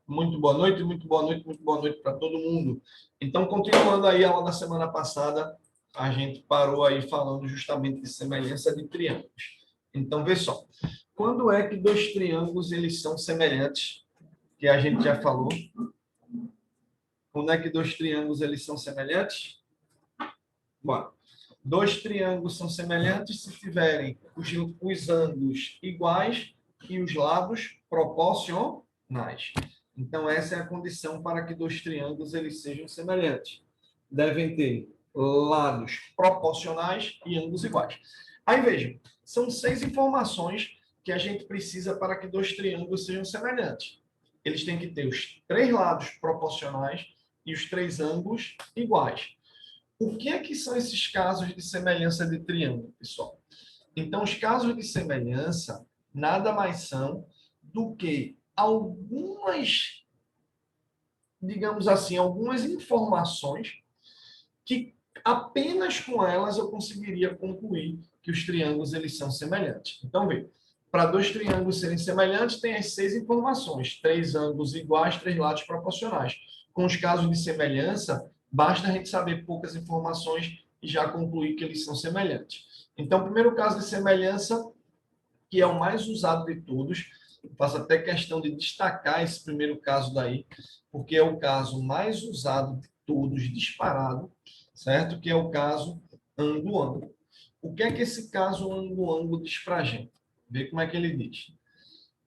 Muito boa noite, muito boa noite, muito boa noite para todo mundo. Então, continuando aí a aula da semana passada, a gente parou aí falando justamente de semelhança de triângulos. Então, vê só. Quando é que dois triângulos eles são semelhantes? Que a gente já falou. Quando é que dois triângulos eles são semelhantes? Bom, dois triângulos são semelhantes se tiverem os ângulos iguais e os lados proporcionais. Então, essa é a condição para que dois triângulos eles sejam semelhantes. Devem ter lados proporcionais e ângulos iguais. Aí, vejam, são 6 informações que a gente precisa para que dois triângulos sejam semelhantes. Eles têm que ter os 3 lados proporcionais e os 3 ângulos iguais. O que é que são esses casos de semelhança de triângulo, pessoal? Então, os casos de semelhança nada mais são do que algumas, digamos assim, algumas informações que apenas com elas eu conseguiria concluir que os triângulos eles são semelhantes. Então, vê, para dois triângulos serem semelhantes, tem as 6 informações, 3 ângulos iguais, 3 lados proporcionais. Com os casos de semelhança, basta a gente saber poucas informações e já concluir que eles são semelhantes. Então, o primeiro caso de semelhança, que é o mais usado de todos, faço até questão de destacar esse primeiro caso daí, porque é o caso mais usado de todos, disparado, certo? Que é o caso ângulo-ângulo. O que é que esse caso ângulo-ângulo diz para a gente? Vê como é que ele diz.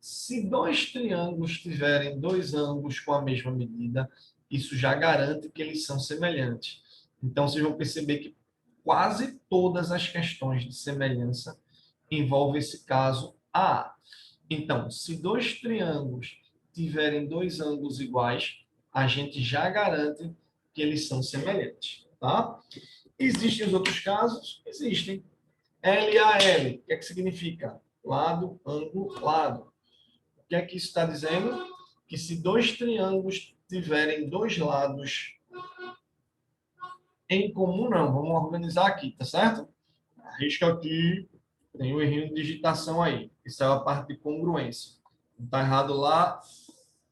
Se dois triângulos tiverem dois ângulos com a mesma medida, isso já garante que eles são semelhantes. Então, vocês vão perceber que quase todas as questões de semelhança envolvem esse caso A. Então, se dois triângulos tiverem dois ângulos iguais, a gente já garante que eles são semelhantes, tá? Existem os outros casos? Existem. LAL, o que é que significa? Lado, ângulo, lado. O que é que isso está dizendo? Que se dois triângulos tiverem dois lados em comum, não. Vamos organizar aqui, tá certo? Arrisca aqui, tem um errinho de digitação aí. Isso é a parte de congruência. Não está errado lá,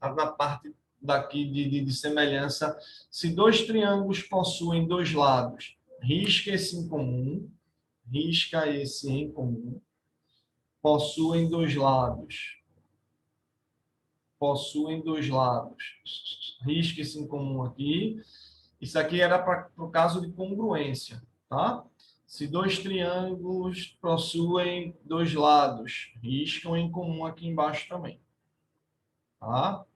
na parte daqui de semelhança. Se dois triângulos possuem dois lados, risca esse em comum, risca esse em comum, possuem dois lados, possuem dois lados, risca esse em comum aqui. Isso aqui era para o caso de congruência, tá? Se dois triângulos possuem dois lados, riscam em comum aqui embaixo também, tá?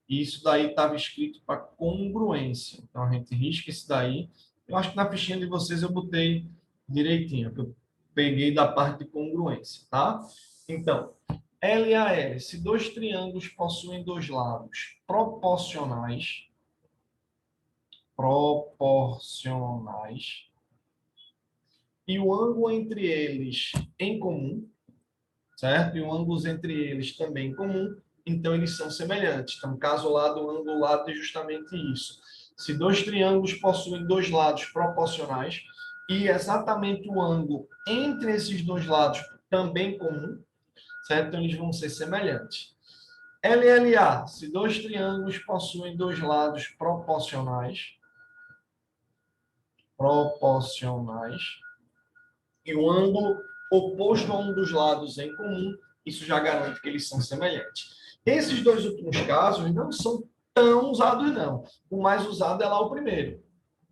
Isso daí estava escrito para congruência. Então, a gente risca isso daí. Eu acho que na fichinha de vocês eu botei direitinho, que eu peguei da parte de congruência, tá? Então, LAL, se dois triângulos possuem dois lados proporcionais, e o ângulo entre eles em comum, certo? E o ângulo entre eles também em comum, então eles são semelhantes. Então, caso lado, ângulo, lado é justamente isso. Se dois triângulos possuem dois lados proporcionais e exatamente o ângulo entre esses dois lados também comum, certo? Então, eles vão ser semelhantes. LLA, se dois triângulos possuem dois lados proporcionais e o ângulo oposto a um dos lados em comum, isso já garante que eles são semelhantes. Esses dois últimos casos não são tão usados, não. O mais usado é lá o primeiro,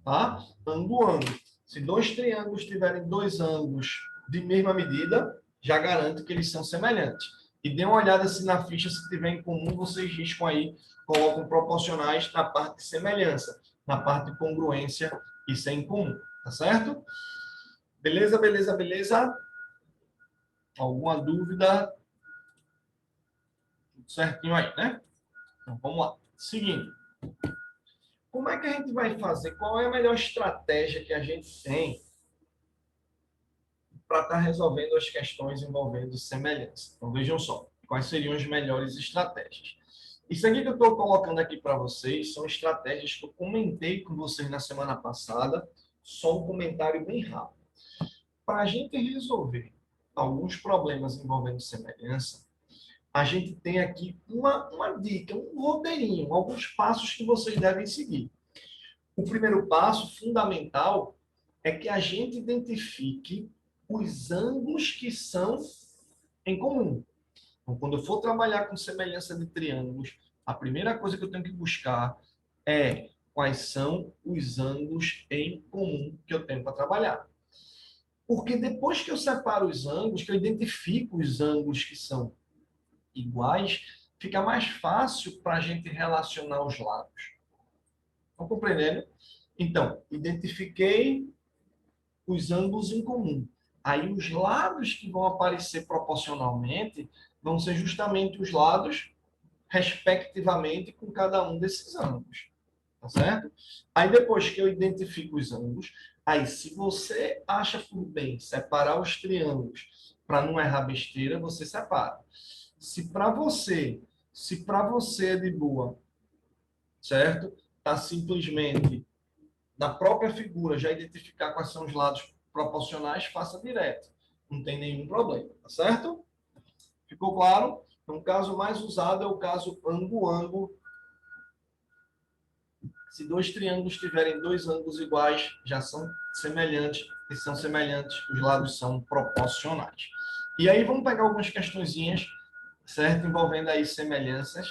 tá? Ângulo-ângulo. Se dois triângulos tiverem dois ângulos de mesma medida, já garante que eles são semelhantes. E dê uma olhada se na ficha, se tiver em comum, vocês riscam aí, colocam proporcionais na parte de semelhança. Na parte de congruência, isso é em comum, tá certo? Beleza, beleza, beleza? Alguma dúvida? Tudo certinho aí, né? Então, vamos lá. Seguindo. Como é que a gente vai fazer? Qual é a melhor estratégia que a gente tem para estar resolvendo as questões envolvendo semelhança? Então, vejam só. Quais seriam as melhores estratégias? Isso aqui que eu estou colocando aqui para vocês são estratégias que eu comentei com vocês na semana passada. Só um comentário bem rápido. Para a gente resolver alguns problemas envolvendo semelhança, a gente tem aqui uma dica, um roteirinho, alguns passos que vocês devem seguir. O primeiro passo, fundamental, é que a gente identifique os ângulos que são em comum. Então, quando eu for trabalhar com semelhança de triângulos, a primeira coisa que eu tenho que buscar é quais são os ângulos em comum que eu tenho para trabalhar. Porque depois que eu separo os ângulos, que eu identifico os ângulos que são iguais, fica mais fácil para a gente relacionar os lados. Estão compreendendo? Então, identifiquei os ângulos em comum. Aí os lados que vão aparecer proporcionalmente vão ser justamente os lados respectivamente com cada um desses ângulos. Tá certo? Aí depois que eu identifico os ângulos, aí se você acha por bem separar os triângulos para não errar besteira, você separa. Se para você, se para você é de boa, certo? Tá simplesmente na própria figura já identificar quais são os lados proporcionais, faça direto. Não tem nenhum problema, tá certo? Ficou claro? Então, o caso mais usado é o caso ângulo-ângulo. Se dois triângulos tiverem dois ângulos iguais, já são semelhantes. E são semelhantes, os lados são proporcionais. E aí vamos pegar algumas questõezinhas, certo? Envolvendo aí semelhanças.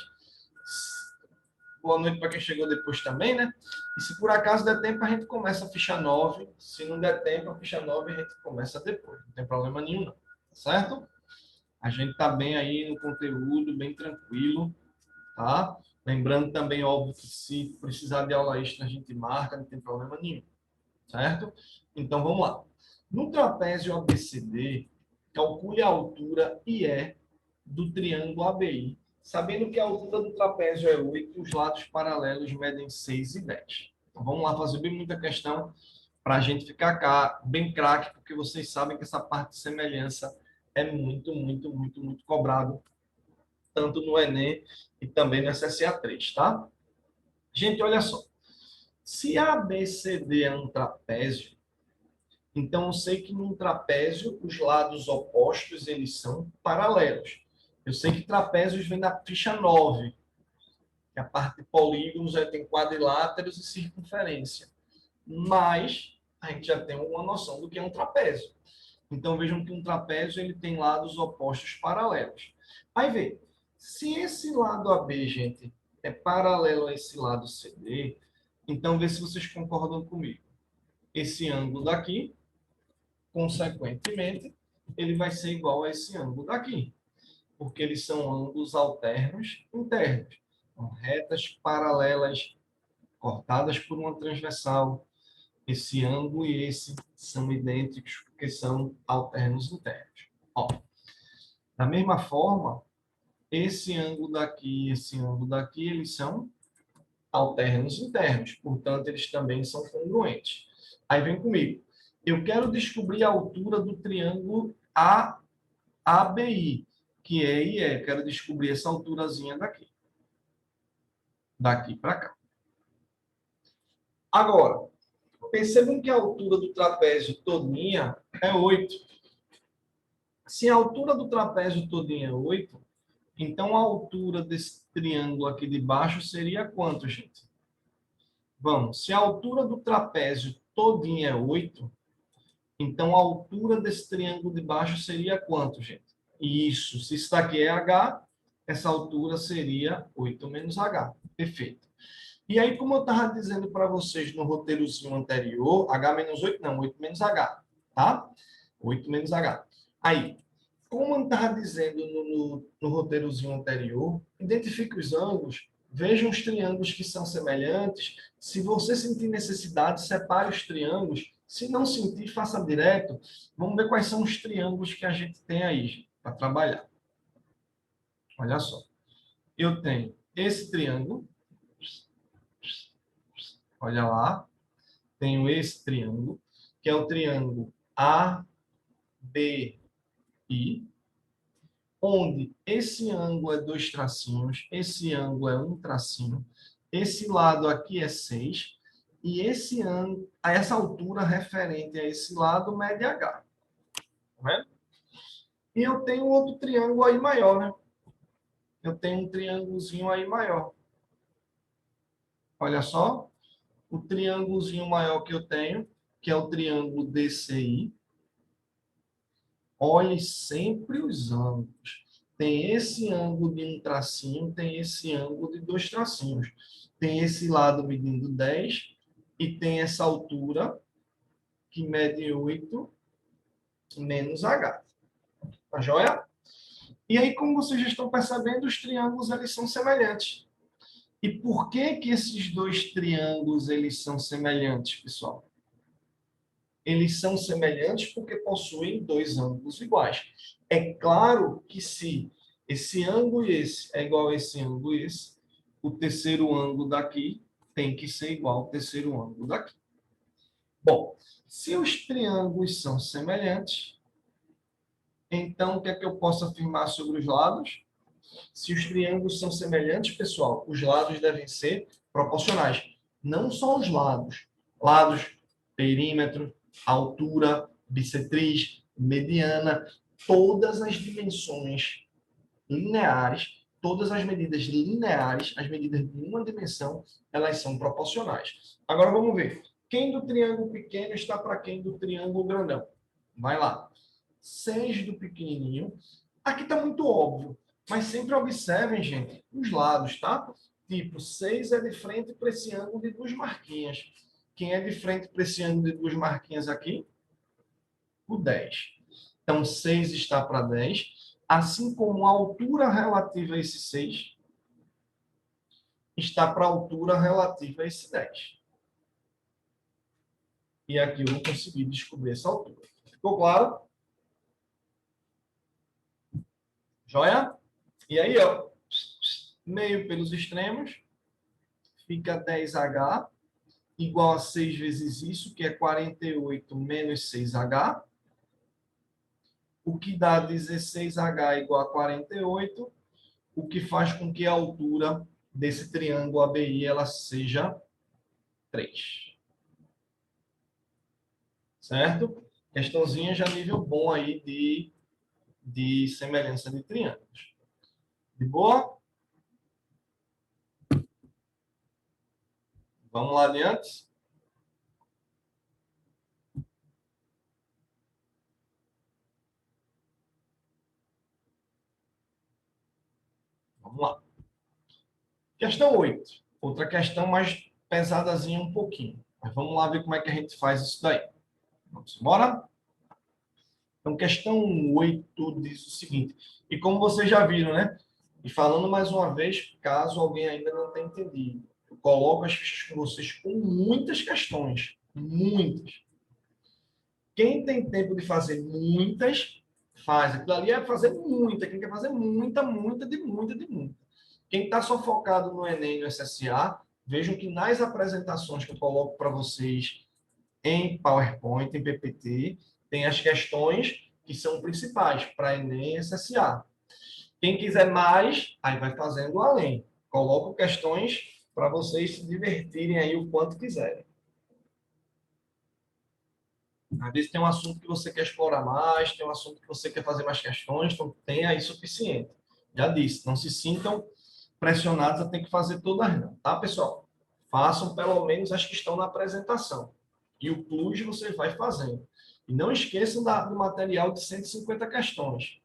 Boa noite para quem chegou depois também, né? E se por acaso der tempo, a gente começa a ficha 9. Se não der tempo, a ficha 9 a gente começa depois. Não tem problema nenhum, não. Tá certo? A gente está bem aí no conteúdo, bem tranquilo, tá? Lembrando também, óbvio, que se precisar de aula extra, a gente marca, não tem problema nenhum, certo? Então, vamos lá. No trapézio ABCD, calcule a altura IE do triângulo ABI, sabendo que a altura do trapézio é 8 e os lados paralelos medem 6 e 10. Então, vamos lá fazer bem muita questão para a gente ficar cá, bem craque, porque vocês sabem que essa parte de semelhança é muito cobrado, tanto no Enem e também no SSA3, tá? Gente, olha só. Se ABCD é um trapézio, então eu sei que num trapézio os lados opostos eles são paralelos. Eu sei que trapézios vem da ficha 9, que a parte de polígonos tem quadriláteros e circunferência. Mas a gente já tem uma noção do que é um trapézio. Então vejam que um trapézio ele tem lados opostos paralelos. Aí vê, se esse lado AB, gente, é paralelo a esse lado CD, então vê se vocês concordam comigo. Esse ângulo daqui, consequentemente, ele vai ser igual a esse ângulo daqui, porque eles são ângulos alternos internos. Então, retas paralelas cortadas por uma transversal. Esse ângulo e esse são idênticos porque são alternos internos. Ó, da mesma forma, esse ângulo daqui e esse ângulo daqui, eles são alternos internos, portanto, eles também são congruentes. Aí vem comigo. Eu quero descobrir a altura do triângulo ABI, que é e é. Quero descobrir essa alturazinha daqui. Daqui para cá. Agora, percebam que a altura do trapézio todinha é 8. Se a altura do trapézio todinha é 8, então a altura desse triângulo aqui de baixo seria quanto, gente? Vamos, se a altura do trapézio todinha é 8, então a altura desse triângulo de baixo seria quanto, gente? Isso, se isso daqui é H, essa altura seria 8 menos H. Perfeito. E aí, como eu estava dizendo para vocês no roteirozinho anterior, H menos 8 não, 8 menos H, tá? 8 menos H. Aí, como eu estava dizendo no roteirozinho anterior, identifique os ângulos, veja os triângulos que são semelhantes. Se você sentir necessidade, separe os triângulos. Se não sentir, faça direto. Vamos ver quais são os triângulos que a gente tem aí para trabalhar. Olha só. Eu tenho esse triângulo. Olha lá. Tenho esse triângulo, que é o triângulo ABI, onde esse ângulo é 2 tracinhos, esse ângulo é 1 tracinho, esse lado aqui é 6, e esse ângulo, a essa altura referente a esse lado mede H. Tá vendo? E eu tenho outro triângulo aí maior, né? eu tenho um triângulozinho aí maior. Olha só, o triângulozinho maior que eu tenho, que é o triângulo DCI. Olhe sempre os ângulos. Tem esse ângulo de um tracinho, tem esse ângulo de dois tracinhos. Tem esse lado medindo 10 e tem essa altura que mede 8 menos H. Tá joia? E aí, como vocês já estão percebendo, os triângulos eles são semelhantes. E por que que esses dois triângulos eles são semelhantes, pessoal? Eles são semelhantes porque possuem dois ângulos iguais. É claro que se esse ângulo e esse é igual a esse ângulo e esse, o terceiro ângulo daqui tem que ser igual ao terceiro ângulo daqui. Bom, se os triângulos são semelhantes, então o que é que eu posso afirmar sobre os lados? Se os triângulos são semelhantes, pessoal, os lados devem ser proporcionais. Não só os lados. Lados, perímetro, altura, bissetriz, mediana, todas as dimensões lineares, todas as medidas lineares, as medidas de uma dimensão, elas são proporcionais. Agora vamos ver. Quem do triângulo pequeno está para quem do triângulo grandão? Vai lá. 6 do pequenininho. Aqui está muito óbvio, mas sempre observem, gente, os lados, tá? Tipo, 6 é de frente para esse ângulo de duas marquinhas. Quem é de frente para esse ângulo de duas marquinhas aqui? O 10. Então, 6 está para 10. Assim como a altura relativa a esse 6 está para a altura relativa a esse 10. E aqui eu vou conseguir descobrir essa altura. Ficou claro? Joia? E aí, ó, meio pelos extremos, fica 10H, igual a 6 vezes isso, que é 48 menos 6H, o que dá 16H igual a 48, o que faz com que a altura desse triângulo ABI ela seja 3. Certo? Questãozinha já nível bom aí de semelhança de triângulos. De boa? Vamos lá adiante? Vamos lá. Questão 8. Outra questão mais pesadazinha um pouquinho. Mas vamos lá ver como é que a gente faz isso daí. Vamos embora? Então, questão 8 diz o seguinte. E como vocês já viram, né? E falando mais uma vez, caso alguém ainda não tenha entendido, eu coloco as fichas com vocês com muitas questões. Muitas. Quem tem tempo de fazer muitas, faz. Aquilo ali é fazer muita. Quem quer fazer muita, muita, de muita, de muita. Quem está só focado no Enem e no SSA, vejam que nas apresentações que eu coloco para vocês em PowerPoint, em PPT, tem as questões que são principais para Enem e SSA. Quem quiser mais, aí vai fazendo além. Coloco questões para vocês se divertirem aí o quanto quiserem. Às vezes tem um assunto que você quer explorar mais, tem um assunto que você quer fazer mais questões, então tem aí suficiente. Já disse, não se sintam pressionados a ter que fazer todas não, tá, pessoal? Façam pelo menos as que estão na apresentação. E o plus você vai fazendo. E não esqueçam do material de 150 questões.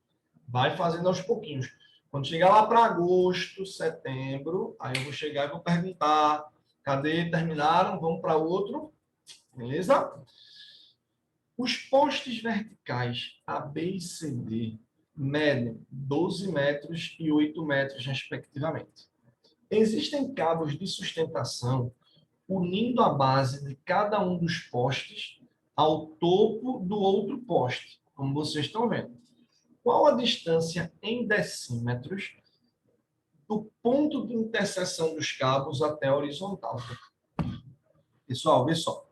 Vai fazendo aos pouquinhos. Quando chegar lá para agosto, setembro, aí eu vou chegar e vou perguntar: cadê? Terminaram? Vamos para outro? Beleza? Os postes verticais A, B e CD medem 12 metros e 8 metros, respectivamente. Existem cabos de sustentação unindo a base de cada um dos postes ao topo do outro poste, como vocês estão vendo. Qual a distância em decímetros do ponto de interseção dos cabos até a horizontal? Pessoal, vê só.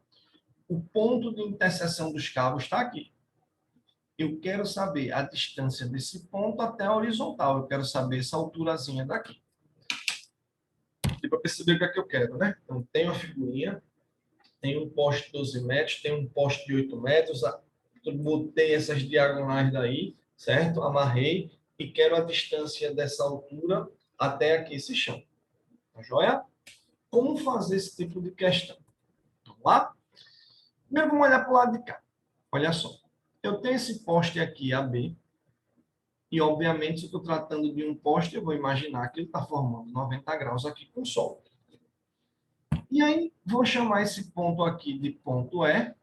O ponto de interseção dos cabos está aqui. Eu quero saber a distância desse ponto até a horizontal. Eu quero saber essa alturazinha daqui. E para perceber o que é que eu quero, né? Então, tem uma figurinha, tem um poste de 12 metros, tem um poste de 8 metros, botei essas diagonais daí, certo? Amarrei e quero a distância dessa altura até aqui esse chão. Tá joia? Como fazer esse tipo de questão? Vamos lá? Primeiro vamos olhar para o lado de cá. Olha só. Eu tenho esse poste aqui, AB, e obviamente se eu estou tratando de um poste, eu vou imaginar que ele está formando 90 graus aqui com o Sol. E aí, vou chamar esse ponto aqui de ponto E,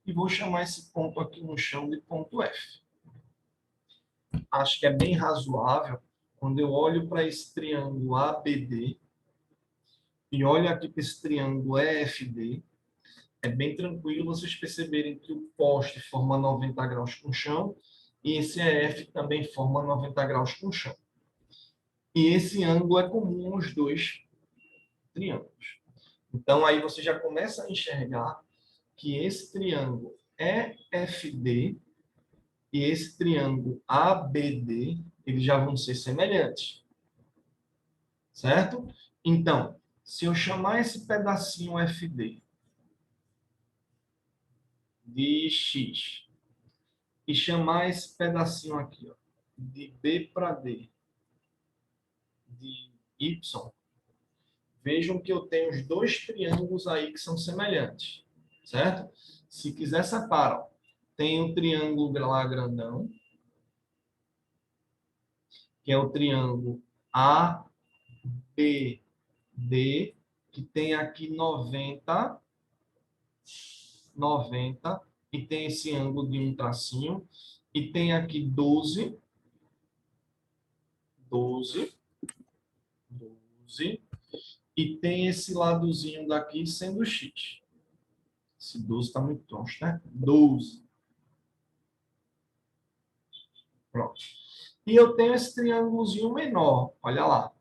e vou chamar esse ponto aqui no chão de ponto F. Acho que é bem razoável, quando eu olho para esse triângulo ABD, e olho aqui para esse triângulo EFD, é bem tranquilo vocês perceberem que o poste forma 90 graus com o chão, e esse EF também forma 90 graus com o chão. E esse ângulo é comum aos dois triângulos. Então, aí você já começa a enxergar que esse triângulo EFD e esse triângulo ABD, eles já vão ser semelhantes. Certo? Então, se eu chamar esse pedacinho FD de X e chamar esse pedacinho aqui, ó, de B para D de Y, vejam que eu tenho os dois triângulos aí que são semelhantes, certo? Se quiser separar, tem o triângulo lá grandão, que é o triângulo ABD, que tem aqui 90, e tem esse ângulo de um tracinho, e tem aqui 12, e tem esse ladozinho daqui sendo X. Esse 12 está muito longe, né? 12. Pronto. E eu tenho esse triângulozinho menor, olha lá.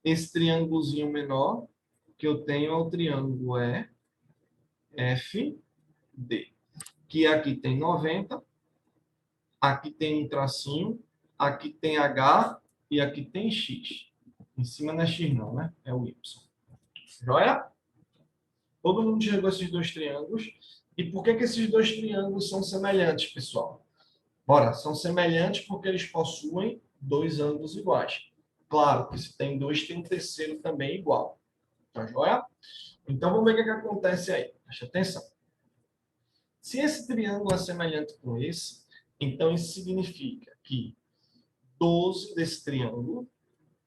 Esse triângulozinho menor que eu tenho é o triângulo EFD, que aqui tem 90, aqui tem um tracinho, aqui tem H e aqui tem X. Em cima não é X não, né? É o Y. Joia? Todo mundo enxergou esses dois triângulos. E por que esses dois triângulos são semelhantes, pessoal? Bora, são semelhantes porque eles possuem dois ângulos iguais. Claro que se tem dois, tem um terceiro também igual. Tá joia? Então, vamos ver o que acontece aí. Preste atenção. Se esse triângulo é semelhante com esse, então isso significa que 12 desse triângulo,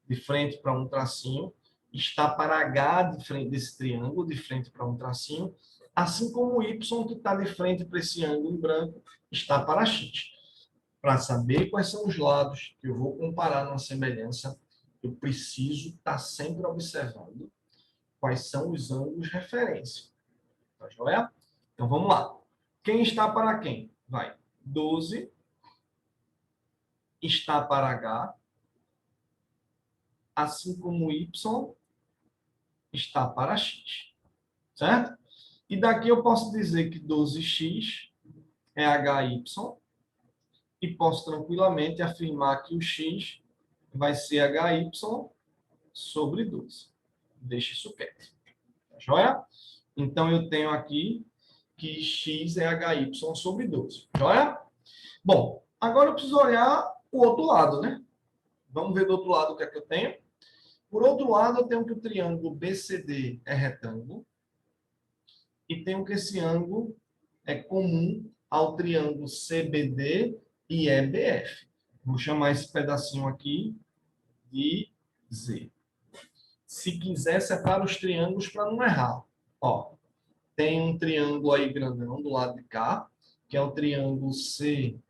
de frente para um tracinho, está para H de frente desse triângulo, de frente para um tracinho, assim como o Y, que está de frente para esse ângulo em branco, está para X. Para saber quais são os lados que eu vou comparar numa semelhança, eu preciso estar sempre observando quais são os ângulos de referência. Tá joia? Então, vamos lá. Quem está para quem? Vai. 12 está para H, assim como Y está para X. Certo? E daqui eu posso dizer que 12x é HY e posso tranquilamente afirmar que o x vai ser HY sobre 12. Deixa isso quieto. Tá joia? Então, eu tenho aqui que x é HY sobre 12. Joia? Bom, agora eu preciso olhar o outro lado, né? Vamos ver do outro lado o que é que eu tenho. Por outro lado, eu tenho que o triângulo BCD é retângulo e tenho que esse ângulo é comum ao triângulo CBD e EBF. Vou chamar esse pedacinho aqui de Z. Se quiser, separa os triângulos para não errar. Ó, tem um triângulo aí grandão do lado de cá, que é o triângulo CDB,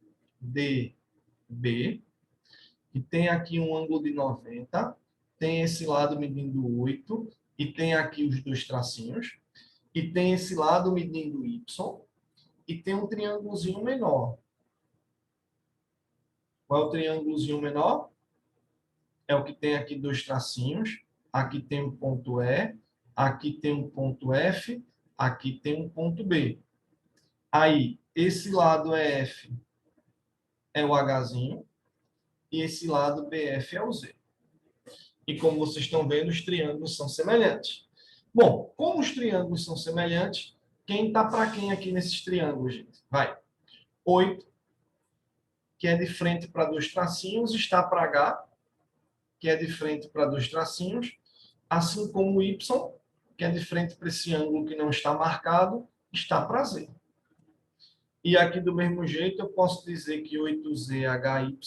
e tem aqui um ângulo de 90, tem esse lado medindo 8, e tem aqui os dois tracinhos, e tem esse lado medindo Y, e tem um triângulozinho menor. Qual é o triângulozinho menor? É o que tem aqui dois tracinhos, aqui tem um ponto E, aqui tem um ponto F, aqui tem um ponto B. Aí, esse lado EF é o Hzinho, e esse lado BF é o Z. E como vocês estão vendo, os triângulos são semelhantes. Bom, como os triângulos são semelhantes, quem está para quem aqui nesses triângulos, gente? Vai. 8 que é de frente para dois tracinhos, está para H, que é de frente para dois tracinhos, assim como o Y, que é de frente para esse ângulo que não está marcado, está para Z. E aqui, do mesmo jeito, eu posso dizer que 8Z é HY,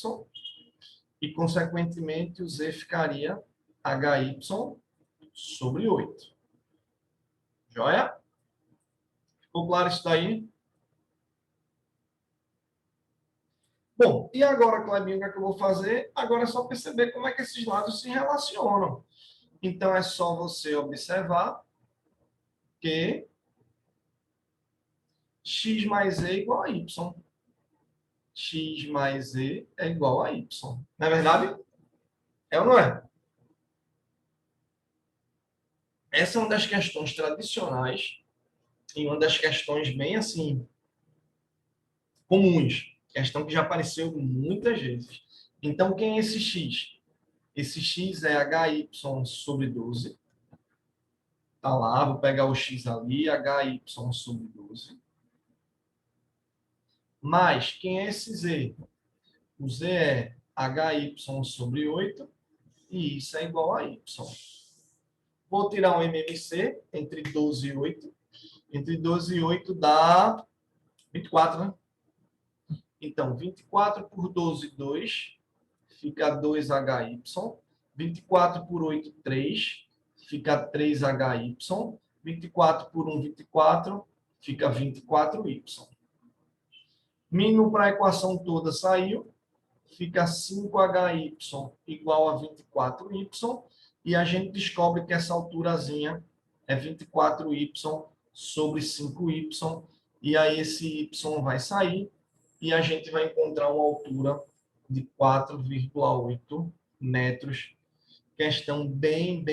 e, consequentemente, o Z ficaria HY sobre 8. Joia? Ficou claro isso daí? Bom, e agora, Clebinho, o que é que eu vou fazer? Agora é só perceber como é que esses lados se relacionam. Então, é só você observar que x mais e é igual a y. X mais e é igual a y. Não é verdade? É ou não é? Essa é uma das questões tradicionais e uma das questões bem assim comuns. Questão que já apareceu muitas vezes. Então, quem é esse x? Esse x é HY sobre 12. Tá lá, vou pegar o x ali, HY sobre 12. Mas quem é esse z? O z é HY sobre 8 e isso é igual a y. Vou tirar um MMC entre 12 e 8. Entre 12 e 8 dá 24, né? Então, 24 por 12, 2. Fica 2HY. 24 por 8, 3. Fica 3HY. 24 por 1, 24. Fica 24Y. Mínimo para a equação toda saiu. Fica 5HY igual a 24Y. E a gente descobre que essa alturazinha é 24Y sobre 5Y. E aí esse Y vai sair. E a gente vai encontrar uma altura de 4,8 metros. Questão bem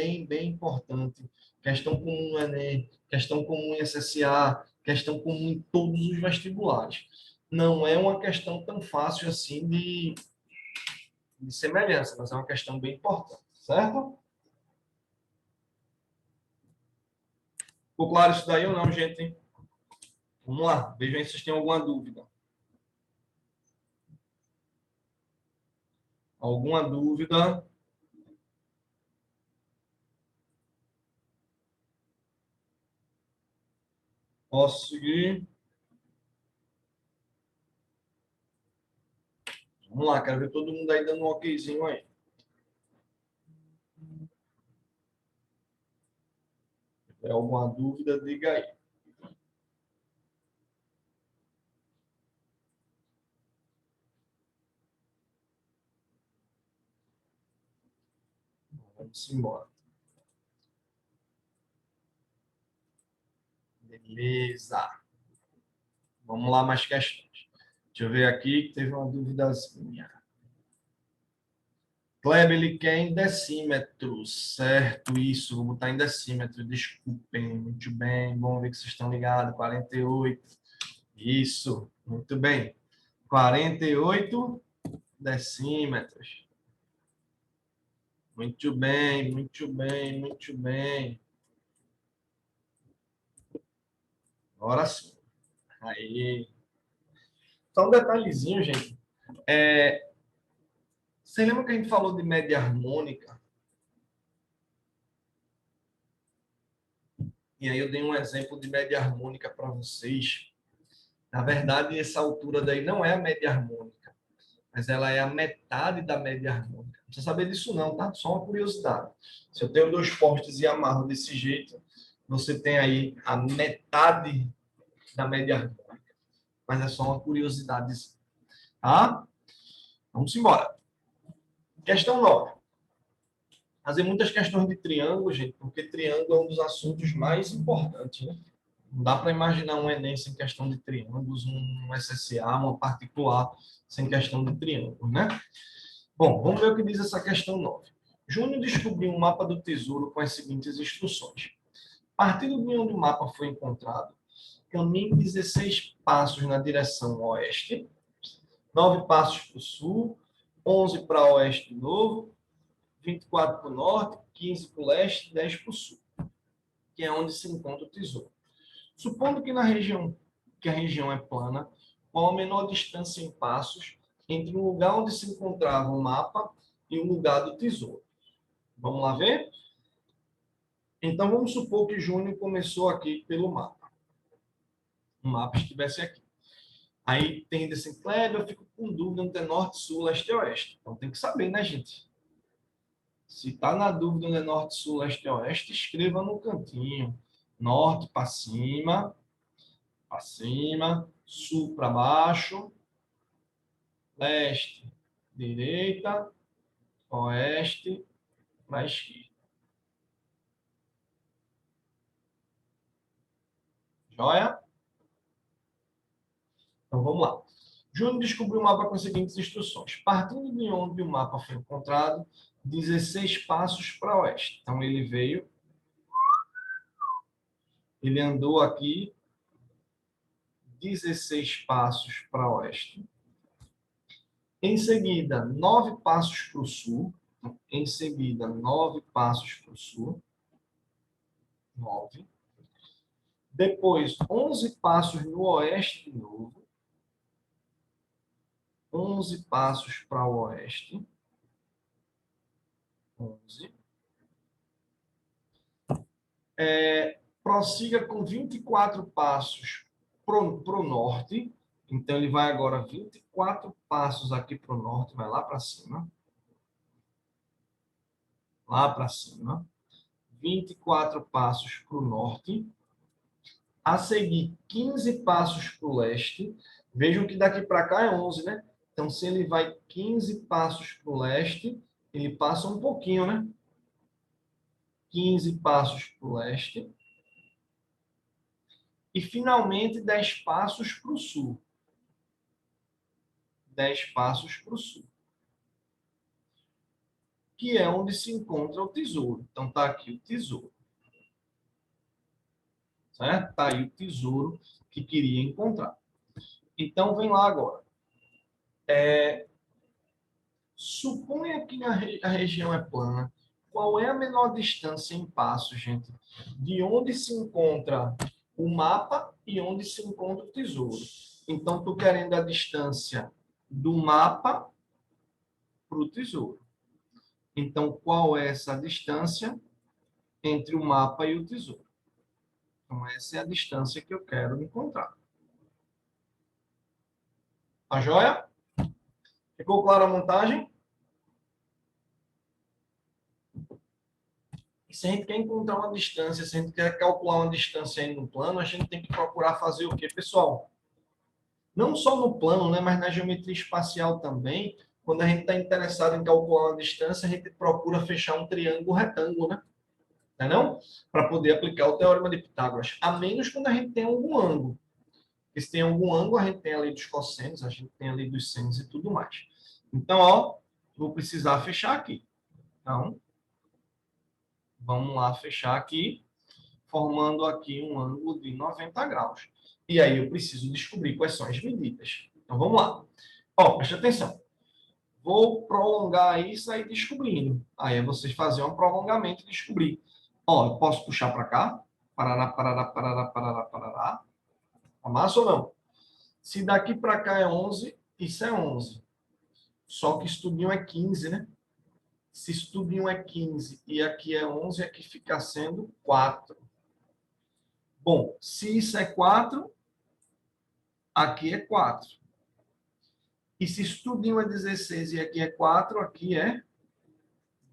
importante. Questão comum no Enem, questão comum em SSA, questão comum em todos os vestibulares. Não é uma questão tão fácil assim de semelhança, mas é uma questão bem importante, certo? Ficou claro isso daí ou não, gente? Vamos lá, vejam aí se vocês têm alguma dúvida. Alguma dúvida? Posso seguir? Vamos lá, quero ver todo mundo aí dando um okzinho aí. Se tiver alguma dúvida, diga aí. Vamos embora. Beleza. Vamos lá, mais questões. Deixa eu ver aqui, que teve uma duvidazinha. Kleber, ele quer em decímetros, certo? Isso, vou botar em decímetros, desculpem. Muito bem, vamos ver que vocês estão ligados. 48. Isso, muito bem. 48 decímetros. Muito bem, muito bem, muito bem. Agora sim. Aí. Só um detalhezinho, gente. Você lembra que a gente falou de média harmônica? E aí eu dei um exemplo de média harmônica para vocês. Na verdade, essa altura daí não é a média harmônica, mas ela é a metade da média harmônica. Não precisa saber disso não, tá? Só uma curiosidade. Se eu tenho dois postes e amarro desse jeito, você tem aí a metade da média harmônica. Mas é só uma curiosidade, tá? Vamos embora. Questão 9. Fazer muitas questões de triângulo, gente, porque triângulo é um dos assuntos mais importantes, né? Não dá para imaginar um Enem sem questão de triângulos, um SSA, uma particular sem questão de triângulos, né? Bom, vamos ver o que diz essa questão 9. Júnior descobriu um mapa do tesouro com as seguintes instruções. Partindo de onde o mapa foi encontrado, caminhe 16 passos na direção oeste, 9 passos para o sul, 11 para o oeste de novo, 24 para o norte, 15 para o leste, 10 para o sul, que é onde se encontra o tesouro. Supondo que a região é plana, qual a menor distância em passos entre o lugar onde se encontrava o mapa e o lugar do tesouro. Vamos lá ver? Então, vamos supor que Júnior começou aqui pelo mapa. O mapa estivesse aqui. Aí tem desse Kleber, eu fico com dúvida onde é norte, sul, leste e oeste. Então, tem que saber, né, gente? Se está na dúvida onde é norte, sul, leste e oeste, escreva no cantinho. Norte para cima, sul para baixo, leste, direita, oeste, para esquerda. Joia? Então vamos lá. Júnior descobriu o mapa com as seguintes instruções. Partindo de onde o mapa foi encontrado, 16 passos para oeste. Então ele veio, ele andou aqui 16 passos para oeste. Em seguida, 9 passos para o sul. Em seguida, 9 passos para o sul. 9. Depois, 11 passos no oeste de novo. 11 passos para o oeste. 11. Prossiga com 24 passos para o norte. Então, ele vai agora 24 passos aqui para o norte, vai lá para cima. Lá para cima. 24 passos para o norte. A seguir, 15 passos para o leste. Vejam que daqui para cá é 11, né? Então, se ele vai 15 passos para o leste, ele passa um pouquinho, né? 15 passos para o leste. E, finalmente, 10 passos para o sul. 10 passos para o sul. Que é onde se encontra o tesouro. Então, está aqui o tesouro. Certo? Está aí o tesouro que queria encontrar. Então, vem lá agora. Suponha que a região é plana. Qual é a menor distância em passos, gente? De onde se encontra o mapa e onde se encontra o tesouro. Então, estou querendo a distância do mapa para o tesouro. Então, qual é essa distância entre o mapa e o tesouro? Então, essa é a distância que eu quero encontrar. Tá joia? Ficou clara a montagem? Se a gente quer encontrar uma distância, se a gente quer calcular uma distância aí no plano, a gente tem que procurar fazer o quê, pessoal? Não só no plano, né, mas na geometria espacial também. Quando a gente está interessado em calcular uma distância, a gente procura fechar um triângulo retângulo, né? Não é não? Para poder aplicar o teorema de Pitágoras. A menos quando a gente tem algum ângulo. Porque se tem algum ângulo, a gente tem a lei dos cossenos, a gente tem a lei dos senos e tudo mais. Então, ó, vou precisar fechar aqui. Então, vamos lá fechar aqui, formando aqui um ângulo de 90 graus. E aí eu preciso descobrir quais são as medidas. Então, vamos lá. Ó, preste atenção. Vou prolongar isso aí descobrindo. Aí vocês fazem um prolongamento e descobrir. Ó, eu posso puxar para cá. Parará, parará, parará, parará, parará. Tá massa ou não? Se daqui para cá é 11, isso é 11. Só que estudinho é 15, né? Se estudinho é 15 e aqui é 11, aqui fica sendo 4. Bom, se isso é 4, aqui é 4. E se estudinho é 16 e aqui é 4, aqui é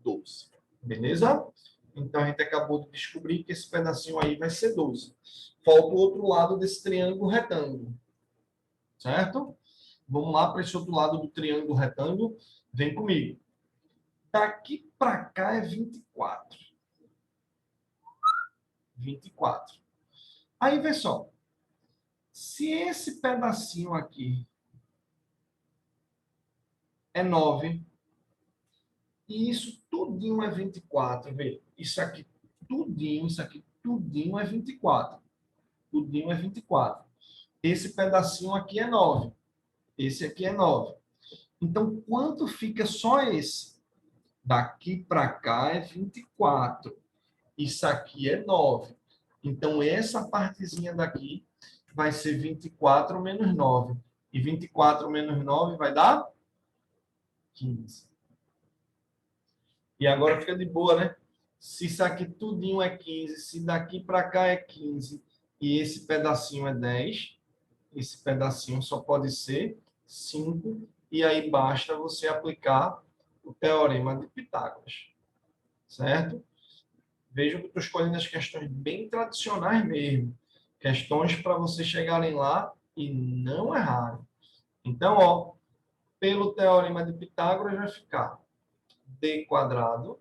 12. Beleza? Então, a gente acabou de descobrir que esse pedacinho aí vai ser 12. Falta o outro lado desse triângulo retângulo. Certo? Vamos lá para esse outro lado do triângulo retângulo. Vem comigo. Daqui para cá é 24. 24. Aí, vê só. Se esse pedacinho aqui é 9, e isso tudinho é 24, vê? Isso aqui tudinho é 24. Tudinho é 24. Esse pedacinho aqui é 9. Esse aqui é 9. Então, quanto fica só esse? Daqui para cá é 24. Isso aqui é 9. Então, essa partezinha daqui vai ser 24 menos 9. E 24 menos 9 vai dar 15. E agora fica de boa, né? Se isso aqui tudinho é 15, se daqui para cá é 15 e esse pedacinho é 10, esse pedacinho só pode ser 5, e aí basta você aplicar o teorema de Pitágoras, certo? Vejam que eu estou escolhendo as questões bem tradicionais mesmo, questões para vocês chegarem lá e não errarem. Então, ó, pelo teorema de Pitágoras vai ficar d quadrado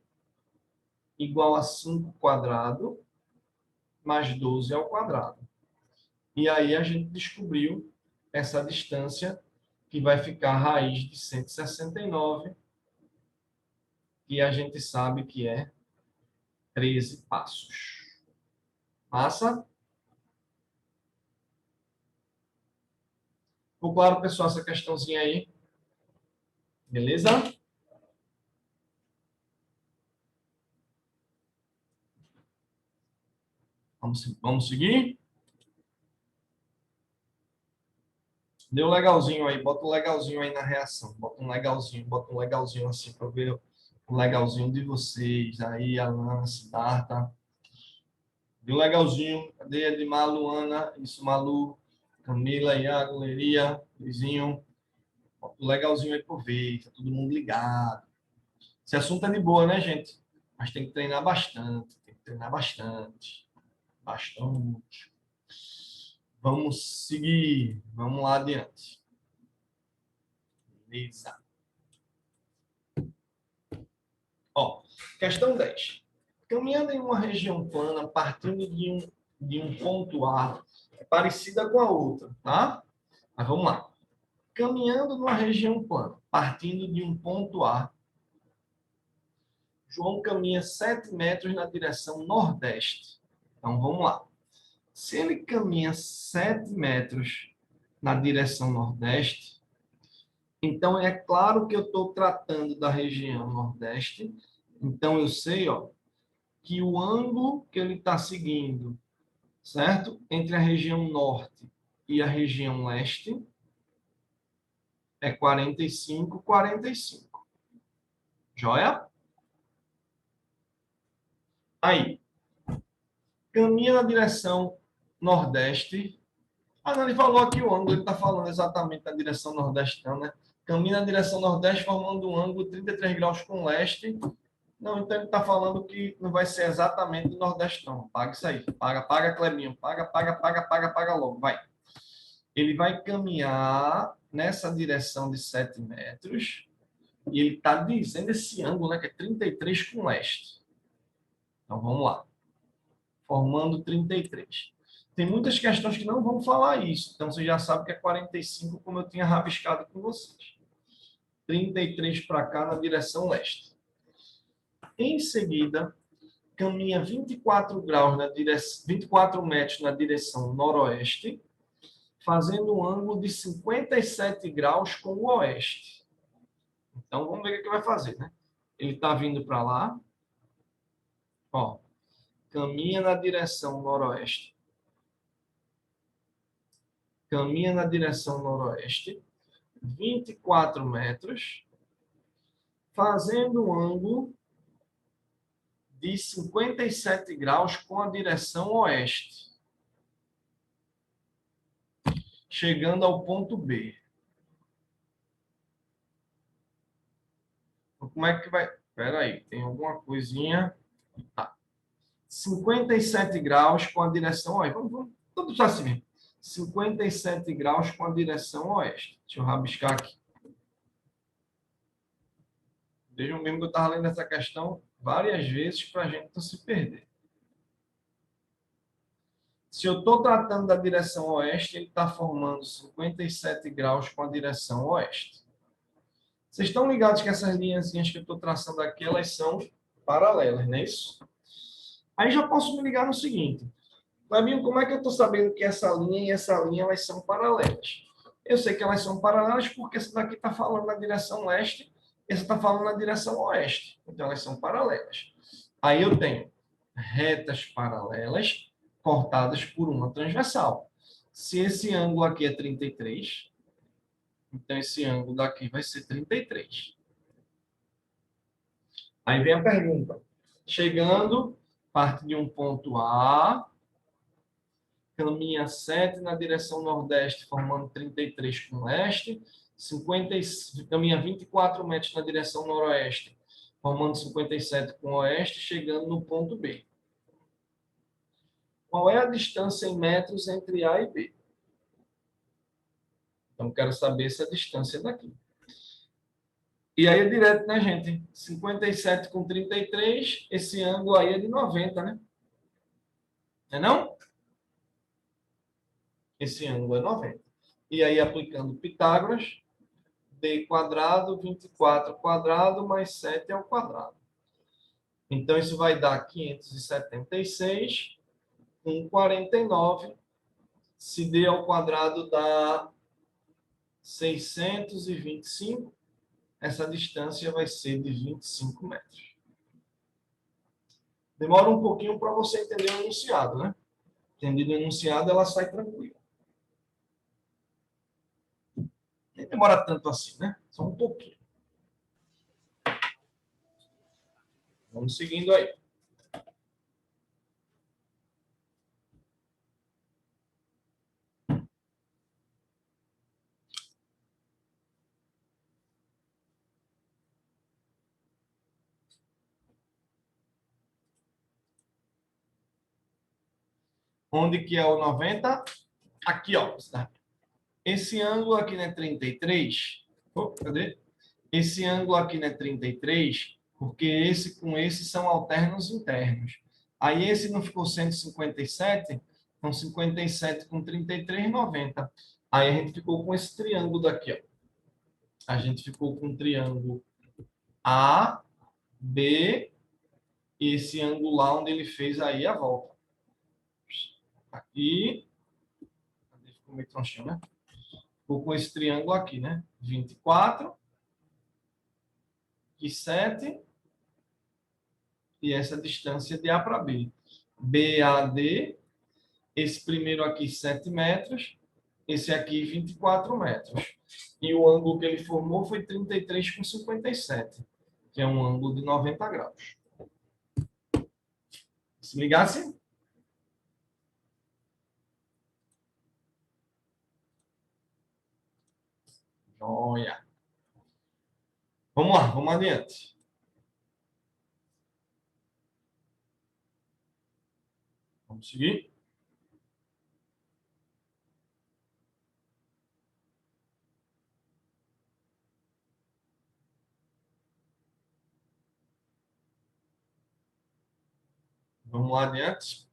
igual a 5 quadrado mais 12 ao quadrado. E aí a gente descobriu essa distância que vai ficar a raiz de 169, que a gente sabe que é 13 passos. Massa? Ficou claro, pessoal, essa questãozinha aí? Beleza? Vamos seguir? Deu legalzinho aí, bota um legalzinho aí na reação. Bota um legalzinho assim para ver o legalzinho de vocês. Aí, Alana, Siddhartha. Deu legalzinho. Cadê Edmar, Luana? Isso, Malu, Camila, Iago, Leria, Luizinho. Bota um legalzinho aí por ver. Tá todo mundo ligado. Esse assunto é de boa, né, gente? Mas tem que treinar bastante. Tem que treinar bastante. Bastante. Vamos seguir. Vamos lá adiante. Beleza. Ó, questão 10. Caminhando em uma região plana, partindo de um ponto A, é parecida com a outra, tá? Mas vamos lá. Caminhando numa região plana, partindo de um ponto A, João caminha 7 metros na direção nordeste. Então, vamos lá. Se ele caminha 7 metros na direção nordeste, então é claro que eu estou tratando da região nordeste. Então, eu sei, ó, que o ângulo que ele está seguindo, certo? Entre a região norte e a região leste é 45, 45. Joia? Aí, caminha na direção nordeste. Ah, não, ele falou aqui o ângulo, ele está falando exatamente da direção nordeste, não, né? Caminha na direção nordeste, formando um ângulo 33 graus com leste. Não, então ele está falando que não vai ser exatamente do nordeste, não. Paga isso aí. Paga, Clebinho. Paga logo. Vai. Ele vai caminhar nessa direção de 7 metros e ele está dizendo esse ângulo, né, que é 33 com leste. Então, vamos lá. Formando 33. Tem muitas questões que não vão falar isso. Então, você já sabe que é 45, como eu tinha rabiscado com vocês. 33 para cá na direção leste. Em seguida, caminha 24 graus na direção, 24 metros na direção noroeste, fazendo um ângulo de 57 graus com o oeste. Então, vamos ver o que vai fazer, né? Ele está vindo para lá, ó, caminha na direção noroeste. Caminha na direção noroeste, 24 metros, fazendo um ângulo de 57 graus com a direção oeste, chegando ao ponto B. Então, como é que vai? Espera aí, tem alguma coisinha. Tá. 57 graus com a direção oeste. Vamos assim mesmo. 57 graus com a direção oeste. Deixa eu rabiscar aqui. Vejam mesmo que eu estava lendo essa questão várias vezes para a gente não se perder. Se eu estou tratando da direção oeste, ele está formando 57 graus com a direção oeste. Vocês estão ligados que essas linhazinhas que eu estou traçando aqui, elas são paralelas, não é isso? Aí já posso me ligar no seguinte. Fabinho, como é que eu estou sabendo que essa linha e essa linha elas são paralelas? Eu sei que elas são paralelas porque essa daqui está falando na direção leste, essa está falando na direção oeste. Então, elas são paralelas. Aí eu tenho retas paralelas cortadas por uma transversal. Se esse ângulo aqui é 33, então esse ângulo daqui vai ser 33. Aí vem a pergunta. Chegando, parte de um ponto A, caminha 7 na direção nordeste, formando 33 com leste, caminha 24 metros na direção noroeste, formando 57 com oeste, chegando no ponto B. Qual é a distância em metros entre A e B? Então, quero saber essa distância daqui. E aí é direto, né, gente? 57 com 33, esse ângulo aí é de 90, né? Não é não? Esse ângulo é 90. E aí, aplicando Pitágoras, b quadrado, 24 quadrado, mais 7 ao quadrado. Então, isso vai dar 576 com 49. Se d ao quadrado dá 625, essa distância vai ser de 25 metros. Demora um pouquinho para você entender o enunciado, né? Entendido o enunciado, ela sai tranquila. Nem demora tanto assim, né? Só um pouquinho. Vamos seguindo aí. Onde que é o 90? Aqui, ó. Esse ângulo aqui não é 33. Oh, cadê? Esse ângulo aqui não é 33, porque esse com esse são alternos internos. Aí esse não ficou 157? Então 57 com 33, 90. Aí a gente ficou com esse triângulo daqui, ó. A gente ficou com um triângulo A, B, e esse ângulo lá onde ele fez aí a volta. Aqui. Ficou meio tronchinho, né? Ficou com esse triângulo aqui, né? 24, e 7, e essa distância de A para B. BAD, esse primeiro aqui 7 metros, esse aqui 24 metros. E o ângulo que ele formou foi 33 com 57, que é um ângulo de 90 graus. Se ligasse? Joia. Vamos lá, vamos adiante. Vamos seguir? Vamos lá adiante.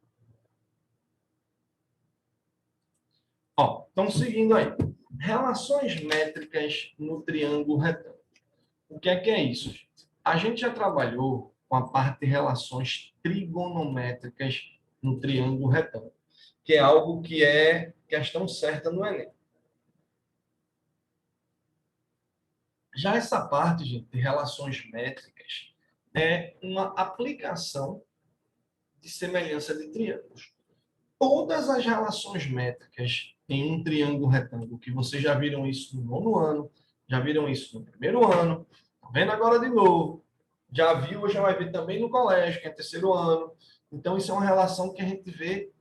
Ó, estão seguindo aí. Relações métricas no triângulo retângulo. O que é isso, gente? A gente já trabalhou com a parte de relações trigonométricas no triângulo retângulo, que é algo que é questão certa no Enem. Já essa parte, gente, de relações métricas é uma aplicação de semelhança de triângulos. Todas as relações métricas em um triângulo retângulo, que vocês já viram isso no nono ano, já viram isso no primeiro ano, tá vendo agora de novo, já viu ou já vai ver também no colégio, que é terceiro ano. Então, isso é uma relação que a gente vê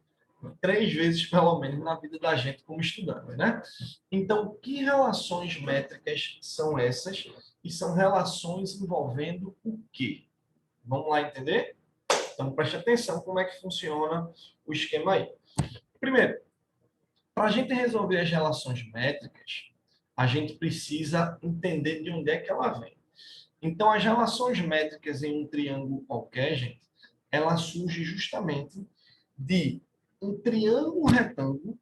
3 vezes, pelo menos, na vida da gente como estudante, né? Então, que relações métricas são essas? E são relações envolvendo o quê? Vamos lá entender? Então, preste atenção como é que funciona o esquema aí. Primeiro, para a gente resolver as relações métricas, a gente precisa entender de onde é que ela vem. Então, as relações métricas em um triângulo qualquer, gente, ela surge justamente de um triângulo retângulo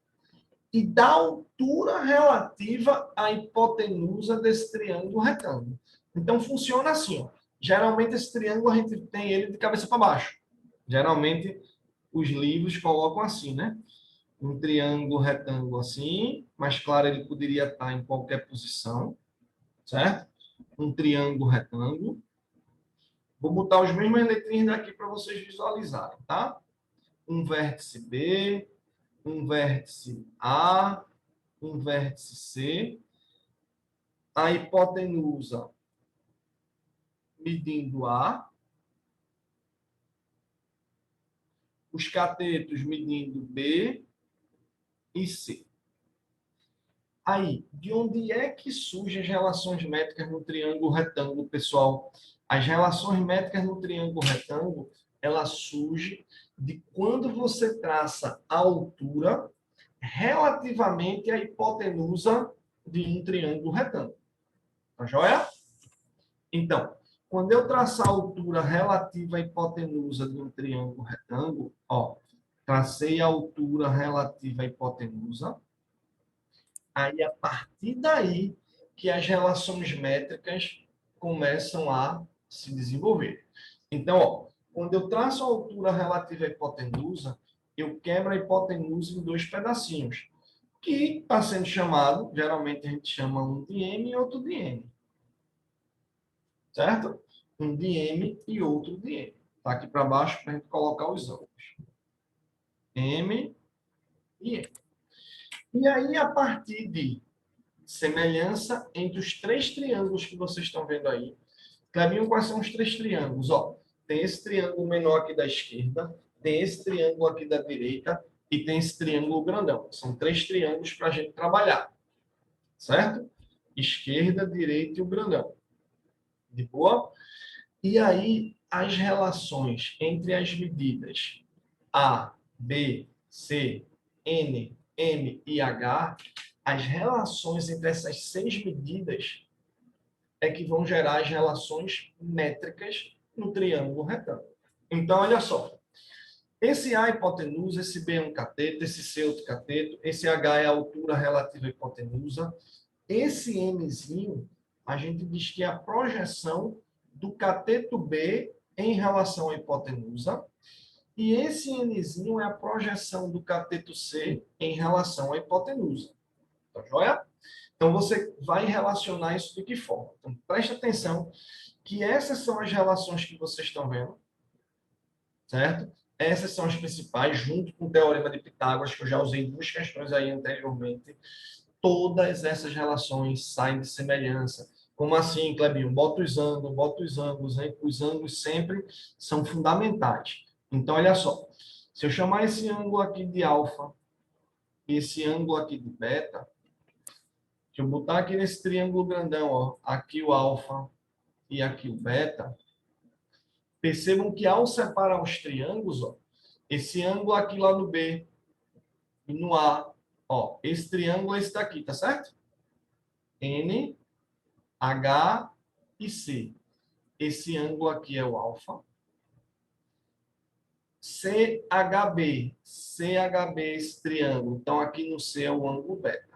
e da altura relativa à hipotenusa desse triângulo retângulo. Então, funciona assim, ó. Geralmente, esse triângulo a gente tem ele de cabeça para baixo. Geralmente, os livros colocam assim, né? Um triângulo retângulo assim, mas claro, ele poderia estar em qualquer posição, certo? Um triângulo retângulo. Vou botar os mesmas letrinhas daqui para vocês visualizarem, tá? Um vértice B, um vértice A, um vértice C. A hipotenusa medindo A, os catetos medindo B e C. Aí, de onde é que surgem as relações métricas no triângulo retângulo, pessoal? As relações métricas no triângulo retângulo, ela surge de quando você traça a altura relativamente à hipotenusa de um triângulo retângulo. Tá joia? Então, quando eu traçar a altura relativa à hipotenusa de um triângulo retângulo, ó, tracei a altura relativa à hipotenusa, aí a partir daí que as relações métricas começam a se desenvolver. Então, ó, quando eu traço a altura relativa à hipotenusa, eu quebro a hipotenusa em dois pedacinhos, que está sendo chamado, geralmente a gente chama um de M e outro de N. Certo? Um de M e outro de N. Está aqui para baixo para a gente colocar os ângulos. M e N. E aí, a partir de semelhança entre os três triângulos que vocês estão vendo aí. Clebinho, quais são os três triângulos? Ó, tem esse triângulo menor aqui da esquerda, tem esse triângulo aqui da direita e tem esse triângulo grandão. São três triângulos para a gente trabalhar. Certo? Esquerda, direita e o grandão. De boa? E aí, as relações entre as medidas A, B, C, N, M e H, as relações entre essas 6 medidas é que vão gerar as relações métricas no triângulo retângulo. Então, olha só. Esse A é a hipotenusa, esse B é um cateto, esse C é outro cateto, esse H é a altura relativa à hipotenusa. Esse Mzinho, a gente diz que é a projeção do cateto B em relação à hipotenusa. E esse Nzinho é a projeção do cateto C em relação à hipotenusa. Tá joia? Então, você vai relacionar isso de que forma? Então, preste atenção que essas são as relações que vocês estão vendo, certo? Essas são as principais, junto com o Teorema de Pitágoras, que eu já usei 2 questões aí anteriormente. Todas essas relações saem de semelhança. Como assim, Clebinho? Bota os ângulos, hein? Os ângulos sempre são fundamentais. Então, olha só. Se eu chamar esse ângulo aqui de alfa e esse ângulo aqui de beta, se eu botar aqui nesse triângulo grandão, ó, aqui o alfa e aqui o beta, percebam que ao separar os triângulos, ó, esse ângulo aqui lá no B e no A, ó, esse triângulo é esse daqui, tá certo? N, H e C. Esse ângulo aqui é o alfa. CHB. CHB, esse triângulo. Então, aqui no C é o ângulo beta.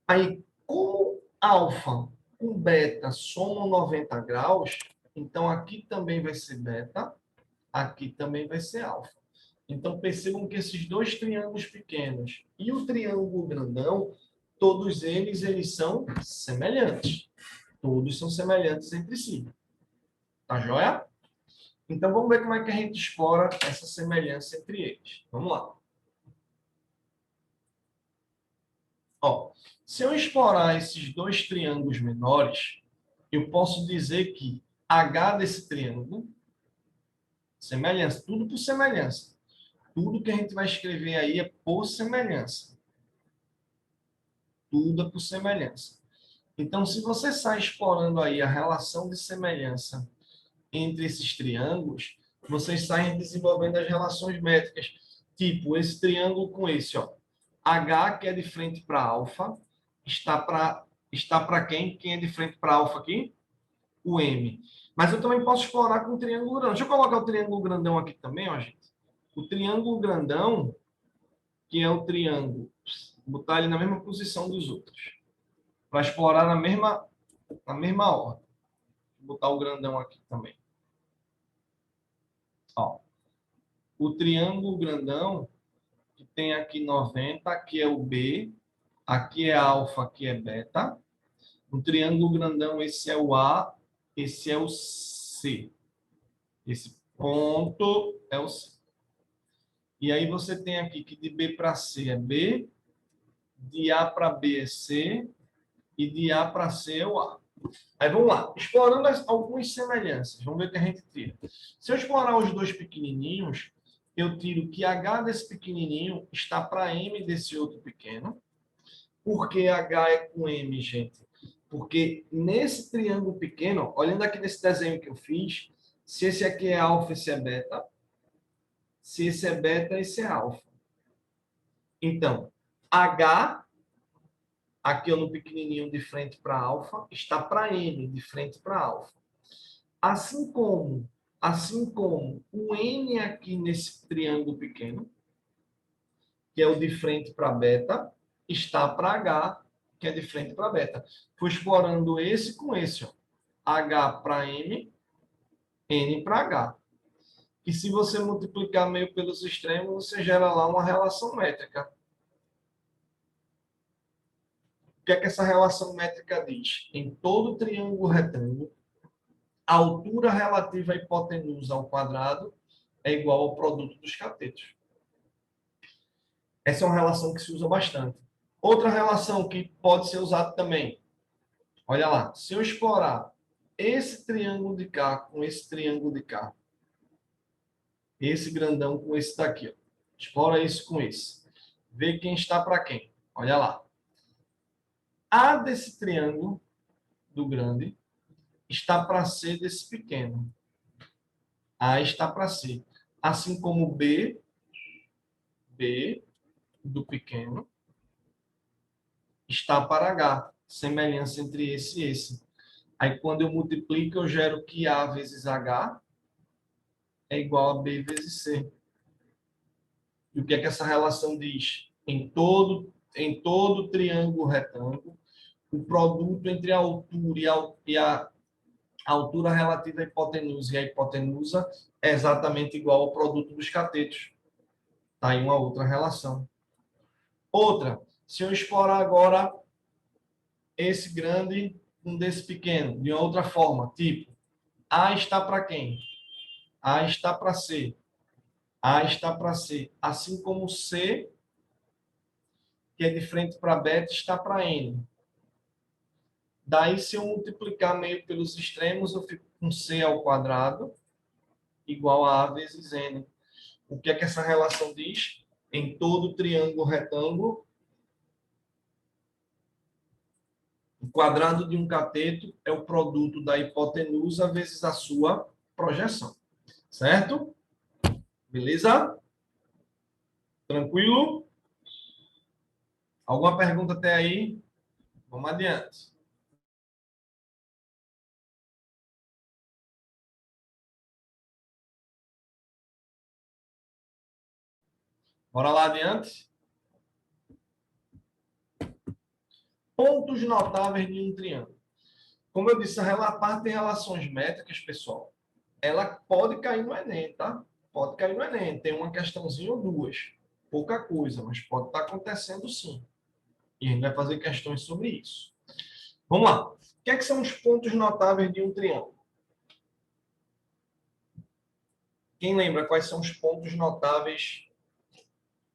Aí, como alfa com beta somam 90 graus, então aqui também vai ser beta, aqui também vai ser alfa. Então, percebam que esses dois triângulos pequenos e o triângulo grandão, todos eles são semelhantes. Todos são semelhantes entre si. Tá joia? Então, vamos ver como é que a gente explora essa semelhança entre eles. Vamos lá. Ó, se eu explorar esses dois triângulos menores, eu posso dizer que H desse triângulo, semelhança, tudo por semelhança. Tudo que a gente vai escrever aí é por semelhança. Tudo é por semelhança. Então, se você sai explorando aí a relação de semelhança entre esses triângulos, vocês saem desenvolvendo as relações métricas. Tipo, esse triângulo com esse, ó. H, que é de frente para alfa, está para quem? Quem é de frente para alfa aqui? O M. Mas eu também posso explorar com o triângulo grandão. Deixa eu colocar o triângulo grandão aqui também, ó, gente. O triângulo grandão, que é o triângulo, vou botar ele na mesma posição dos outros. Para explorar na mesma ordem. Vou botar o grandão aqui também. Ó. O triângulo grandão, que tem aqui 90, aqui é o B, aqui é alfa, aqui é beta. No triângulo grandão, esse é o A, esse é o C. Esse ponto é o C. E aí você tem aqui que de B para C é B, de A para B é C, e de A para C é o A. Aí vamos lá, explorando algumas semelhanças. Vamos ver o que a gente tira. Se eu explorar os dois pequenininhos, eu tiro que H desse pequenininho está para M desse outro pequeno. Por que H é com M, gente? Porque nesse triângulo pequeno, olhando aqui nesse desenho que eu fiz, se esse aqui é alfa, esse é beta. Se esse é beta, esse é alfa. Então, H, aqui no pequenininho de frente para alfa, está para M, de frente para alfa. Assim como o N aqui nesse triângulo pequeno, que é o de frente para beta, está para H, que é de frente para beta. Fui explorando esse com esse, ó. H para M, N para H. E se você multiplicar meio pelos extremos, você gera lá uma relação métrica. O que é que essa relação métrica diz? Em todo triângulo retângulo, a altura relativa à hipotenusa ao quadrado é igual ao produto dos catetos. Essa é uma relação que se usa bastante. Outra relação que pode ser usada também. Olha lá, se eu explorar esse triângulo de cá com esse triângulo de cá, esse grandão com esse daqui, ó. Explora isso com esse. Vê quem está para quem. Olha lá. A desse triângulo do grande está para C desse pequeno. A está para C. Assim como B do pequeno está para H. Semelhança entre esse e esse. Aí, quando eu multiplico, eu gero que A vezes H é igual a B vezes C. E o que é que essa relação diz? Em todo triângulo retângulo, o produto entre a altura e a altura relativa à hipotenusa e a hipotenusa é exatamente igual ao produto dos catetos. Está aí uma outra relação. Outra, se eu explorar agora esse grande com desse pequeno, de uma outra forma, tipo, A está para quem? A está para C. A está para C. Assim como C, que é de frente para beta, está para N. Daí, se eu multiplicar meio pelos extremos, eu fico com C ao quadrado igual a A vezes N. O que é que essa relação diz? Em todo triângulo retângulo, o quadrado de um cateto é o produto da hipotenusa vezes a sua projeção. Certo? Beleza? Tranquilo? Alguma pergunta até aí? Vamos adiante. Bora lá adiante? Pontos notáveis de um triângulo. Como eu disse, a parte de relações métricas, pessoal, ela pode cair no Enem, tá? Pode cair no Enem. Tem uma questãozinha ou duas. Pouca coisa, mas pode estar acontecendo sim. E a gente vai fazer questões sobre isso. Vamos lá. O que é que são os pontos notáveis de um triângulo? Quem lembra quais são os pontos notáveis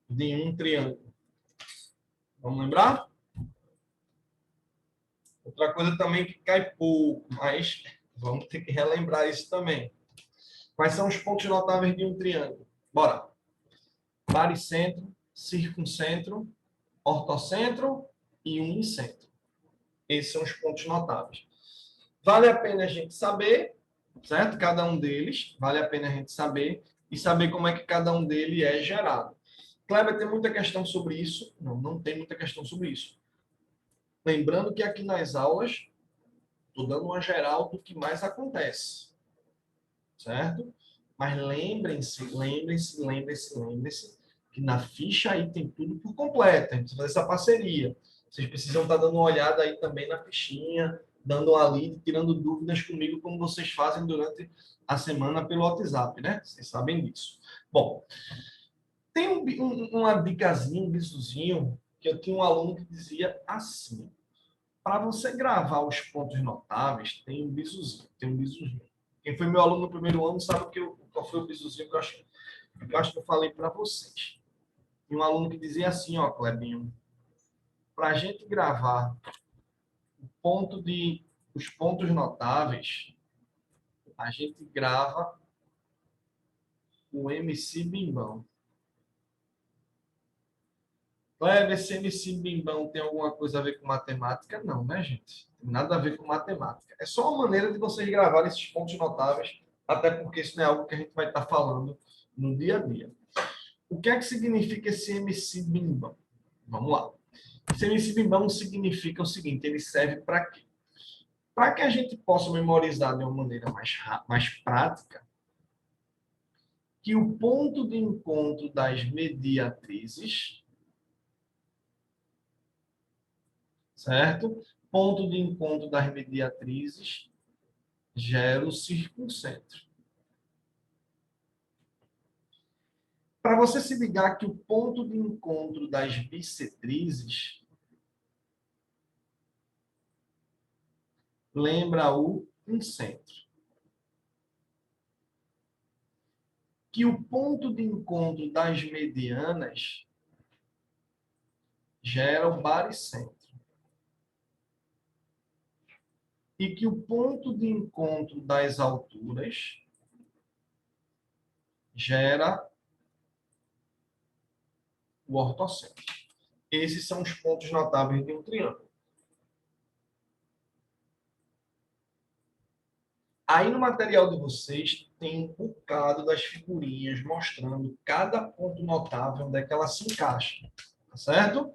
de um triângulo? Vamos lembrar? Outra coisa também que cai pouco, mas vamos ter que relembrar isso também. Quais são os pontos notáveis de um triângulo? Bora. Baricentro, circuncentro, ortocentro e unicentro. Esses são os pontos notáveis. Vale a pena a gente saber, certo? Cada um deles, vale a pena a gente saber e saber como é que cada um deles é gerado. Kleber, tem muita questão sobre isso? Não, não tem muita questão sobre isso. Lembrando que aqui nas aulas, estou dando uma geral do que mais acontece, certo? Mas lembrem-se que na ficha aí tem tudo por completo. A gente precisa fazer essa parceria. Vocês precisam estar dando uma olhada aí também na fichinha, dando uma lida, tirando dúvidas comigo, como vocês fazem durante a semana pelo WhatsApp, né? Vocês sabem disso. Bom, tem uma dicasinha, um bizuzinho, que eu tinha um aluno que dizia assim: para você gravar os pontos notáveis, tem um bizuzinho, tem um bizuzinho. Quem foi meu aluno no primeiro ano sabe qual foi o bizuzinho que eu acho que eu falei para vocês. E um aluno que dizia assim, ó, Clebinho, para a gente gravar os pontos notáveis, a gente grava o MC Bimbão. Kleber, esse MC Bimbão tem alguma coisa a ver com matemática? Não, né, gente? Tem nada a ver com matemática. É só uma maneira de vocês gravarem esses pontos notáveis, até porque isso não é algo que a gente vai estar falando no dia a dia. O que é que significa esse MC Bimbão? Vamos lá. Esse MC Bimbão significa o seguinte, ele serve para quê? Para que a gente possa memorizar de uma maneira mais prática, que o ponto de encontro das mediatrizes, certo? Ponto de encontro das mediatrizes gera o circuncentro. Para você se ligar que o ponto de encontro das bissetrizes lembra o incentro. Que o ponto de encontro das medianas gera o baricentro. E que o ponto de encontro das alturas gera o ortocentro. Esses são os pontos notáveis de um triângulo. Aí no material de vocês tem um bocado das figurinhas mostrando cada ponto notável onde é que ela se encaixa, tá certo?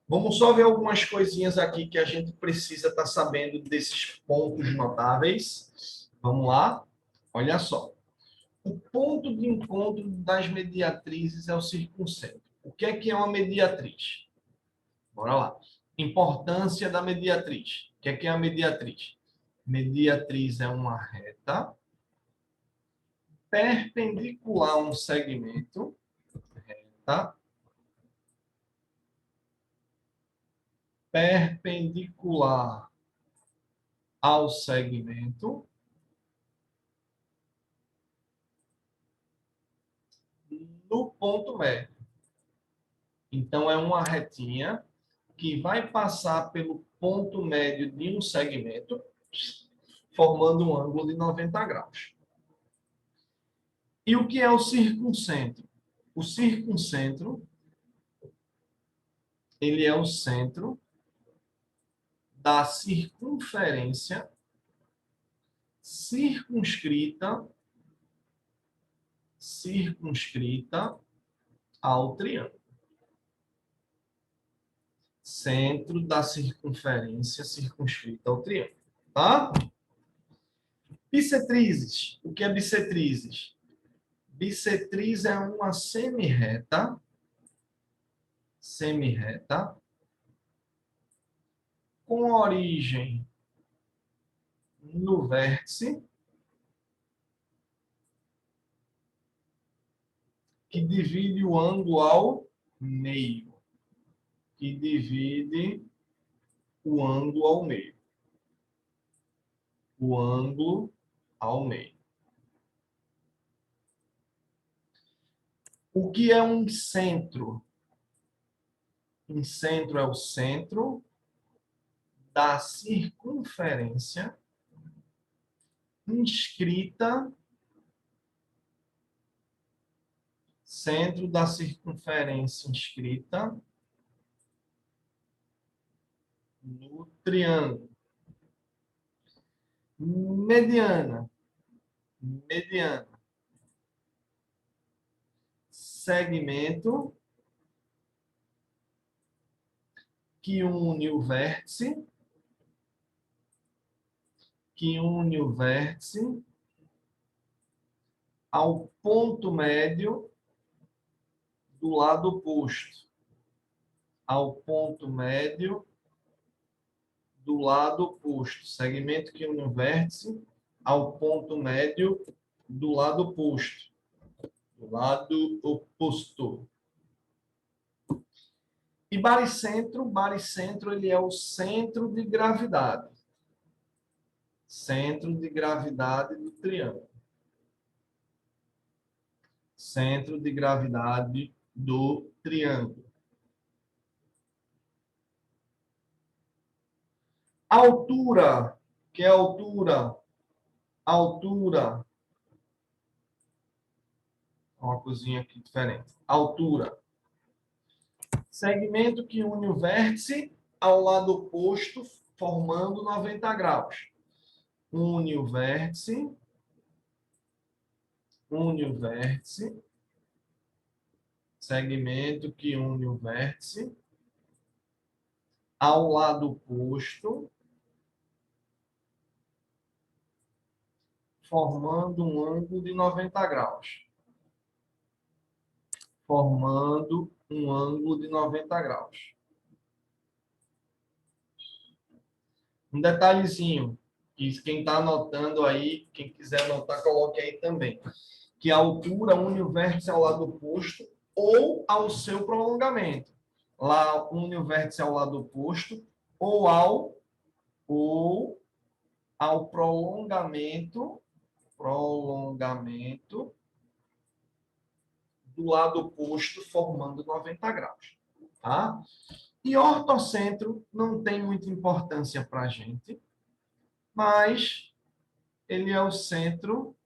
Vamos só ver algumas coisinhas aqui que a gente precisa estar sabendo desses pontos notáveis. Vamos lá? Olha só. O ponto de encontro das mediatrizes é o circuncentro. O que é uma mediatriz? Bora lá. Importância da mediatriz. O que é a mediatriz? Mediatriz é uma reta perpendicular a um segmento, tá? Perpendicular ao segmento no ponto médio. Então, é uma retinha que vai passar pelo ponto médio de um segmento, formando um ângulo de 90 graus. E o que é o circuncentro? O circuncentro, ele é o centro da circunferência circunscrita ao triângulo. Centro da circunferência circunscrita ao triângulo, tá? Bissetrizes. O que é bissetrizes? Bissetriz é uma semirreta com origem no vértice que divide o ângulo ao meio. Que divide o ângulo ao meio. O ângulo ao meio. O que é um centro? Um centro é o centro da circunferência inscrita, centro da circunferência inscrita no triângulo. Mediana. Segmento que une o vértice ao ponto médio do lado oposto. Ao ponto médio do lado oposto. Segmento que une o vértice ao ponto médio do lado oposto. Do lado oposto. E baricentro ele é o centro de gravidade. Centro de gravidade do triângulo. Centro de gravidade do triângulo. Altura, que é altura? Altura Uma coisinha aqui diferente. Altura. Segmento que une o vértice ao lado oposto, formando 90 graus. Une o vértice. Segmento que une o vértice ao lado oposto, formando um ângulo de 90 graus. Formando um ângulo de 90 graus. Um detalhezinho, que quem está anotando aí, quem quiser anotar, coloque aí também. Que a altura une o vértice ao lado oposto ou ao seu prolongamento. Lá une o vértice ao lado oposto ou ao prolongamento do lado oposto, formando 90 graus. Tá? E ortocentro não tem muita importância para a gente, mas ele é o centro,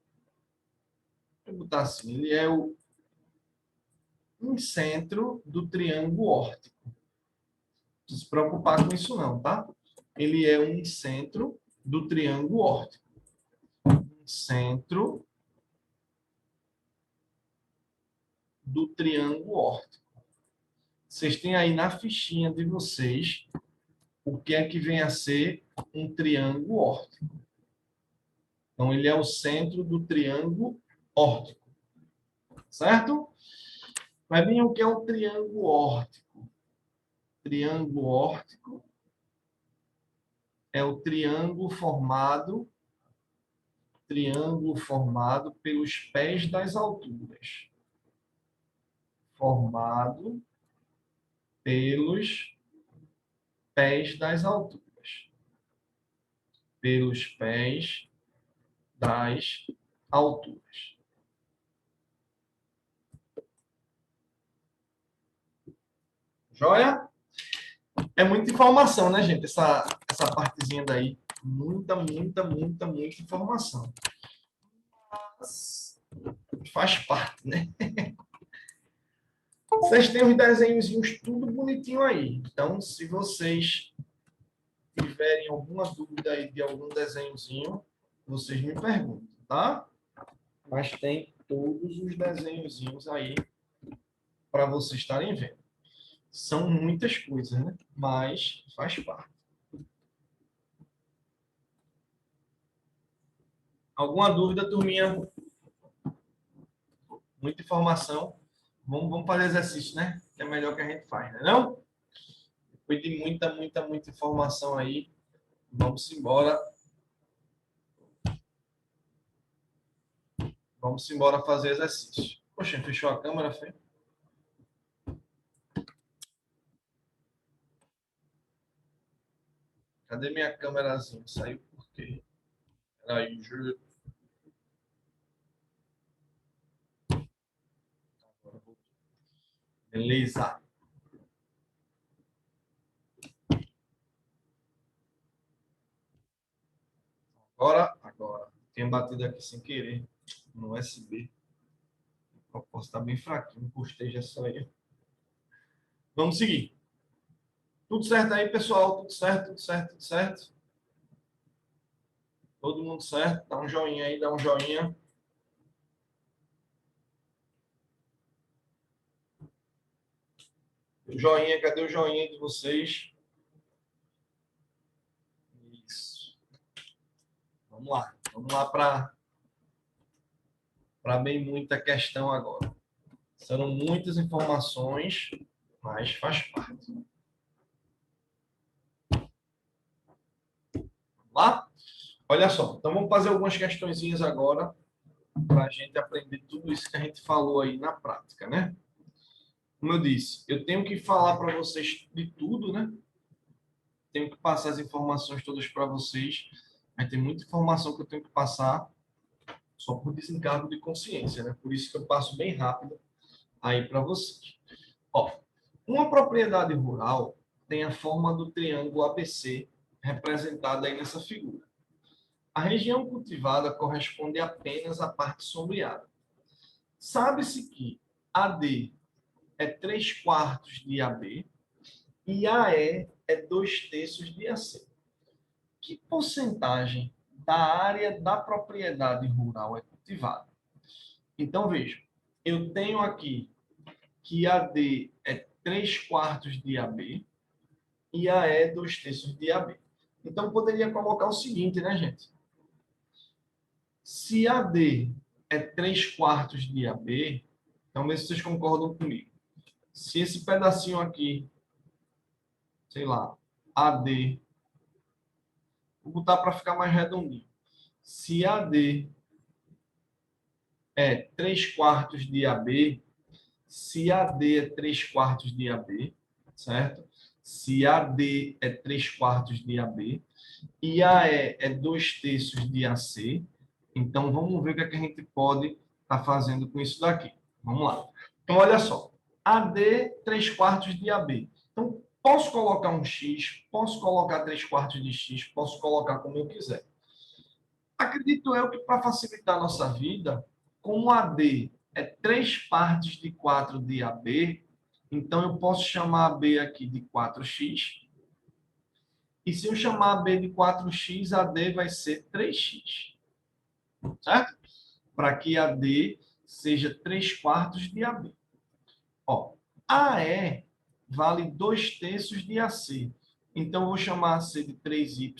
vou botar assim, ele é o incentro do triângulo órtico. Não precisa se preocupar com isso não, tá? Ele é o incentro do triângulo órtico. Centro do triângulo órtico. Vocês têm aí na fichinha de vocês o que é que vem a ser um triângulo órtico. Então, ele é o centro do triângulo órtico. Certo? Vai vir o que é um triângulo órtico. Triângulo órtico é o triângulo formado pelos pés das alturas. Formado pelos pés das alturas. Pelos pés das alturas. Joia? É muita informação, né, gente? Essa partezinha daí. Muita informação. Mas faz parte, né? Vocês têm os desenhozinhos tudo bonitinho aí. Então, se vocês tiverem alguma dúvida aí de algum desenhozinho, vocês me perguntam, tá? Mas tem todos os desenhozinhos aí para vocês estarem vendo. São muitas coisas, né? Mas faz parte. Alguma dúvida, turminha? Muita informação. Vamos fazer exercício, né? Que é melhor que a gente faz, né? Não? Depois de muita informação aí, vamos embora. Vamos embora fazer exercício. Poxa, fechou a câmera, Fê? Cadê minha câmerazinha? Saiu por quê? Peraí, juro. Beleza. Agora. Tinha batido aqui sem querer no USB. O propósito está bem fraquinho. Postei só aí. Vamos seguir. Tudo certo aí, pessoal? Tudo certo? Todo mundo certo? Dá um joinha aí, dá um joinha. Joinha, cadê o joinha de vocês? Isso. Vamos lá para bem muita questão agora. Serão muitas informações, mas faz parte. Vamos lá? Olha só, então vamos fazer algumas questõezinhas agora para a gente aprender tudo isso que a gente falou aí na prática, né? Como eu disse, eu tenho que falar para vocês de tudo, né? Tenho que passar as informações todas para vocês. Mas tem muita informação que eu tenho que passar só por desencargo de consciência, né? Por isso que eu passo bem rápido aí para vocês. Ó, uma propriedade rural tem a forma do triângulo ABC representada aí nessa figura. A região cultivada corresponde apenas à parte sombreada. Sabe-se que AD é 3/4 de AB e AE é 2/3 de AC. Que porcentagem da área da propriedade rural é cultivada? Então, veja, eu tenho aqui que AD é 3/4 de AB e AE é 2/3 de AB. Então, poderia colocar o seguinte, né, gente? Se AD é 3/4 de AB, então, vê se vocês concordam comigo. Se esse pedacinho aqui, sei lá, AD, vou botar para ficar mais redondinho. Se AD é 3/4 de AB, se AD é 3/4 de AB, certo? Se AD é 3/4 de AB e AE é 2/3 de AC, então vamos ver o que, é que a gente pode estar fazendo com isso daqui. Vamos lá. Então, olha só. AD, 3/4 de AB. Então, posso colocar um X, posso colocar 3/4 de X, posso colocar como eu quiser. Acredito eu que para facilitar a nossa vida, como AD é 3/4 de 4 de AB, então eu posso chamar AB aqui de 4x. E se eu chamar AB de 4x, AD vai ser 3x. Certo? Para que AD seja 3/4 de AB. Ó, AE vale 2/3 de AC. Então, eu vou chamar AC de 3y,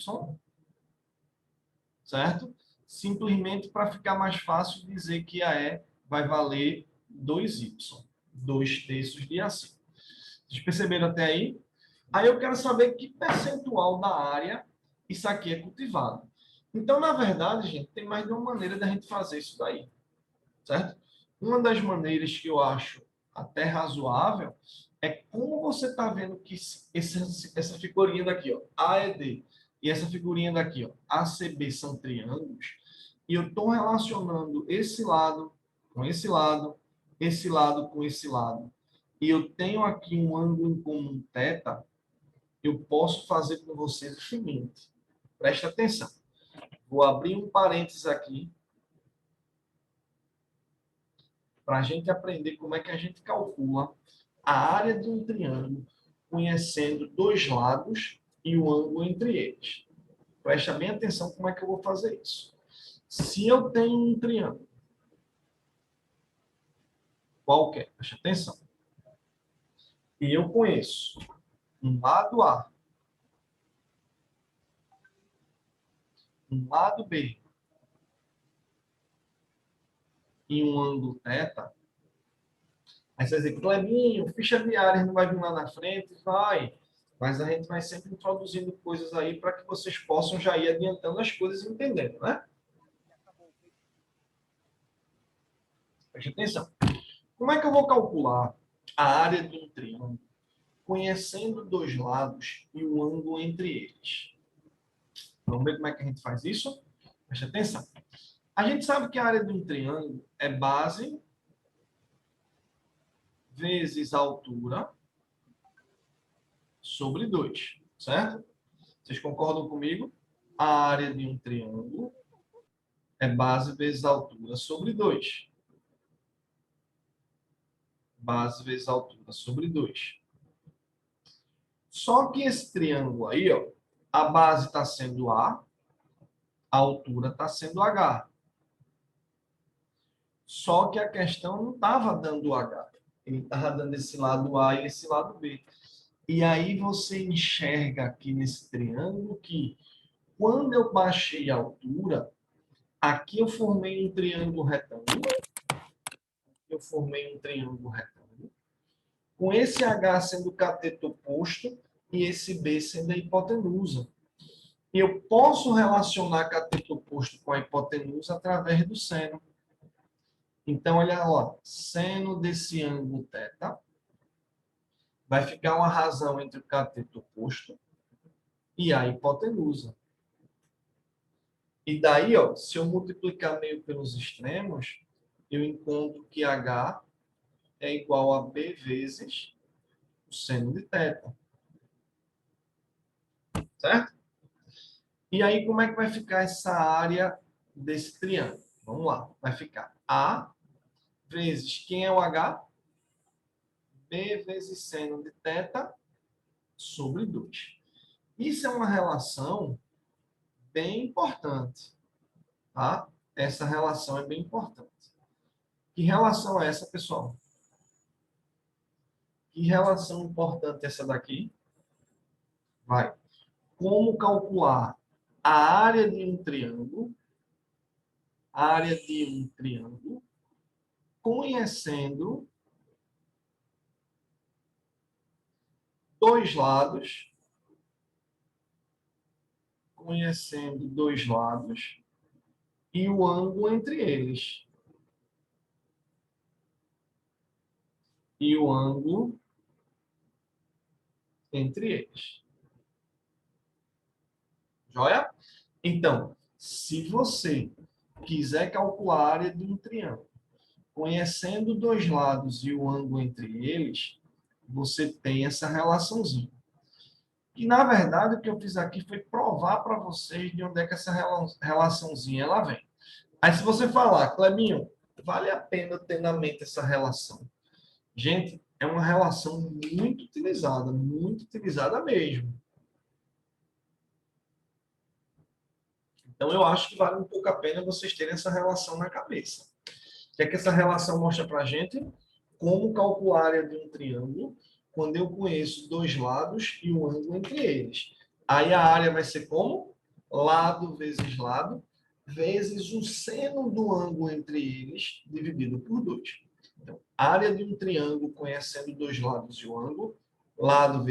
certo? Simplesmente para ficar mais fácil dizer que AE vai valer 2y, 2/3 de AC. Vocês perceberam até aí? Aí eu quero saber que percentual da área isso aqui é cultivado. Então, na verdade, gente, tem mais de uma maneira da gente fazer isso daí, certo? Uma das maneiras que eu acho até razoável é como você está vendo que essa figurinha daqui, ó, AED, e essa figurinha daqui, ó, ACB, são triângulos, e eu estou relacionando esse lado com esse lado, esse lado com esse lado, e eu tenho aqui um ângulo em comum θ, eu posso fazer com você o seguinte, presta atenção, vou abrir um parênteses aqui, para a gente aprender como é que a gente calcula a área de um triângulo, conhecendo dois lados e o ângulo entre eles. Presta bem atenção como é que eu vou fazer isso. Se eu tenho um triângulo qualquer, presta atenção, e eu conheço um lado A, um lado B e um ângulo θ, aí você vai dizer, Clebinho, ficha de áreas não vai vir lá na frente? Vai. Mas a gente vai sempre introduzindo coisas aí para que vocês possam já ir adiantando as coisas e entendendo, né? Preste atenção. Como é que eu vou calcular a área de um triângulo conhecendo dois lados e o ângulo entre eles? Vamos ver como é que a gente faz isso? Preste atenção. A gente sabe que a área de um triângulo é base vezes altura sobre 2, certo? Vocês concordam comigo? A área de um triângulo é base vezes altura sobre 2. Base vezes altura sobre 2. Só que esse triângulo aí, ó, a base está sendo A altura está sendo H. Só que a questão não estava dando H. Ele estava dando esse lado A e esse lado B. E aí você enxerga aqui nesse triângulo que quando eu baixei a altura, aqui eu formei um triângulo retângulo. Eu formei um triângulo retângulo. Com esse H sendo o cateto oposto e esse B sendo a hipotenusa. Eu posso relacionar cateto oposto com a hipotenusa através do seno. Então, olha lá, seno desse ângulo θ vai ficar uma razão entre o cateto oposto e a hipotenusa. E daí, ó, se eu multiplicar meio pelos extremos, eu encontro que H é igual a B vezes o seno de θ. Certo? E aí, como é que vai ficar essa área desse triângulo? Vamos lá. Vai ficar A vezes, quem é o H? B vezes seno de θ sobre 2. Isso é uma relação bem importante, tá? Essa relação é bem importante. Que relação é essa, pessoal? Que relação importante é essa daqui? Vai. Como calcular a área de um triângulo, conhecendo dois lados, e o ângulo entre eles. Joia? Então, se você quiser calcular a área de um triângulo, conhecendo dois lados e o ângulo entre eles, você tem essa relaçãozinha. E, na verdade, o que eu fiz aqui foi provar para vocês de onde é que essa relaçãozinha ela vem. Aí, se você falar, Clebinho, vale a pena ter na mente essa relação? Gente, é uma relação muito utilizada mesmo. Então, eu acho que vale um pouco a pena vocês terem essa relação na cabeça. O que é que essa relação mostra para a gente? Como calcular a área de um triângulo quando eu conheço dois lados e o ângulo entre eles. Aí a área vai ser como? Lado vezes o seno do ângulo entre eles, dividido por 2. Então, área de um triângulo conhecendo dois lados e o ângulo, lado,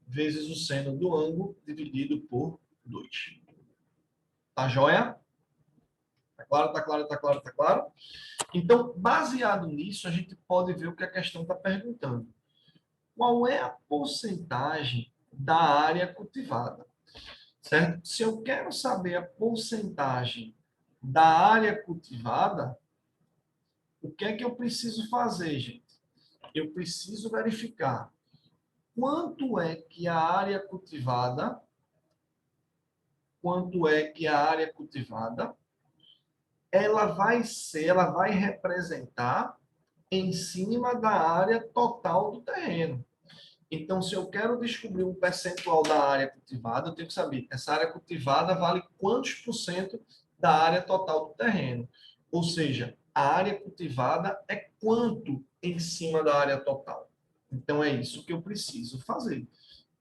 vezes o seno do ângulo, dividido por 2. Tá joia? Tá claro, tá claro, tá claro, tá claro? Então, baseado nisso, a gente pode ver o que a questão está perguntando. Qual é a porcentagem da área cultivada? Certo? Se eu quero saber a porcentagem da área cultivada, o que é que eu preciso fazer, gente? Eu preciso verificar quanto é que a área cultivada, ela vai representar em cima da área total do terreno. Então, se eu quero descobrir um percentual da área cultivada, eu tenho que saber, essa área cultivada vale quantos por cento da área total do terreno. Ou seja, a área cultivada é quanto em cima da área total. Então, é isso que eu preciso fazer.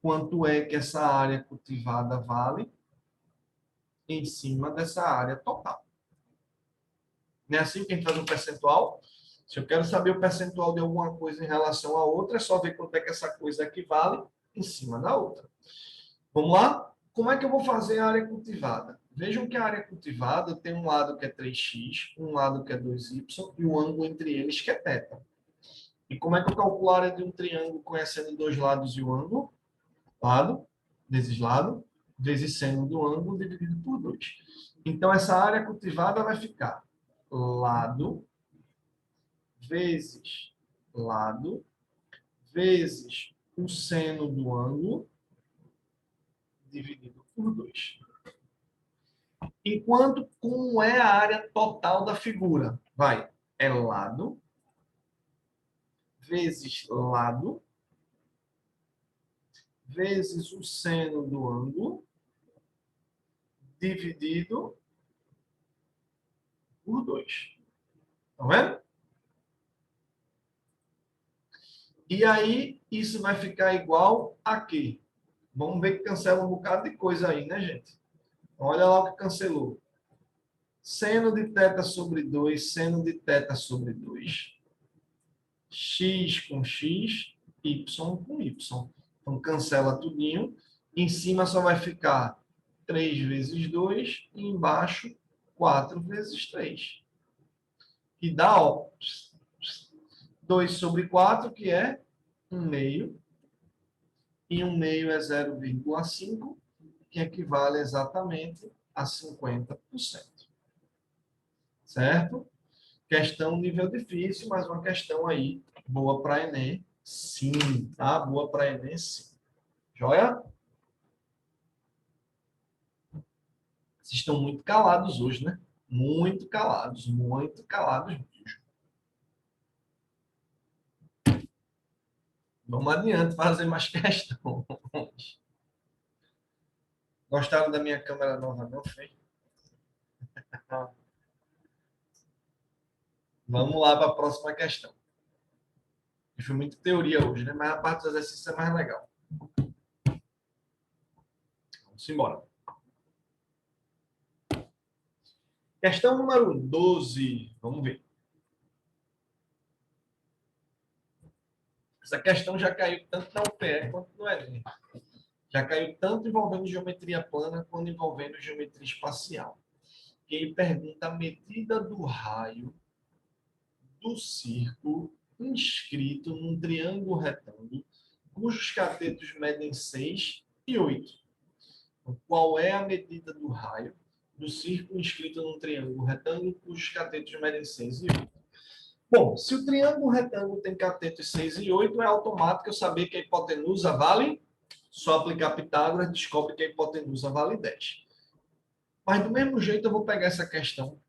Quanto é que essa área cultivada vale em cima dessa área total. Não é assim que a gente faz um percentual? Se eu quero saber o percentual de alguma coisa em relação a outra, é só ver quanto é que essa coisa equivale em cima da outra. Vamos lá? Como é que eu vou fazer a área cultivada? Vejam que a área cultivada tem um lado que é 3x, um lado que é 2y e o ângulo entre eles que é θ. E como é que eu calculo a área de um triângulo conhecendo dois lados e o ângulo? Lado vezes seno do ângulo dividido por 2. Então, essa área cultivada vai ficar lado vezes lado vezes o seno do ângulo dividido por 2. Enquanto, como é a área total da figura? Vai, é lado vezes lado vezes o seno do ângulo dividido por 2. Tá vendo? E aí, isso vai ficar igual a quê? Vamos ver que cancela um bocado de coisa aí, né, gente? Olha lá o que cancelou. Seno de θ sobre 2, seno de θ sobre 2. X com X, Y com Y. Então, cancela tudinho. Em cima só vai ficar 3 vezes 2 e embaixo 4 vezes 3. Que dá, ó, 2 sobre 4, que é 1 meio. E 1 meio é 0,5, que equivale exatamente a 50%. Certo? Questão nível difícil, mas uma questão aí boa para Enem, sim, tá? Boa para Enem, sim. Joia? Vocês estão muito calados hoje, né? Muito calados mesmo. Vamos adiante fazer mais questões. Gostaram da minha câmera nova, não foi? Vamos lá para a próxima questão. Foi muita teoria hoje, né? Mas a parte dos exercícios é mais legal. Vamos embora. Questão número 12. Vamos ver. Essa questão já caiu tanto na UPE quanto no Enem. Já caiu tanto envolvendo geometria plana quanto envolvendo geometria espacial. Que ele pergunta a medida do raio do círculo inscrito num triângulo retângulo, cujos catetos medem 6 e 8. Então, qual é a medida do raio do círculo inscrito num triângulo retângulo, cujos catetos medem 6 e 8? Bom, se o triângulo retângulo tem catetos 6 e 8, é automático eu saber que a hipotenusa vale, só aplicar Pitágoras, descobre que a hipotenusa vale 10. Mas do mesmo jeito eu vou pegar essa questão.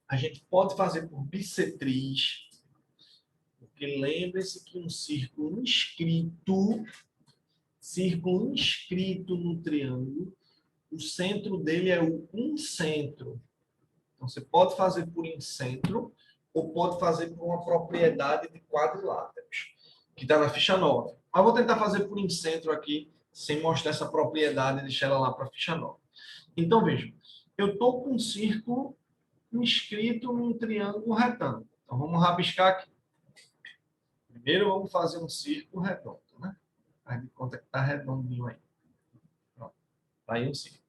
A gente pode fazer por bissetriz, porque lembre-se que um círculo inscrito no triângulo, o centro dele é o incentro. Então, você pode fazer por incentro ou pode fazer por uma propriedade de quadriláteros, que está na ficha 9. Mas vou tentar fazer por incentro aqui, sem mostrar essa propriedade e deixar ela lá para a ficha 9. Então, vejam, eu estou com um círculo inscrito num triângulo retângulo. Então, vamos rabiscar aqui. Primeiro, vamos fazer um círculo redondo, né? Faz de conta que está redondinho aí. Pronto. Tá aí um círculo.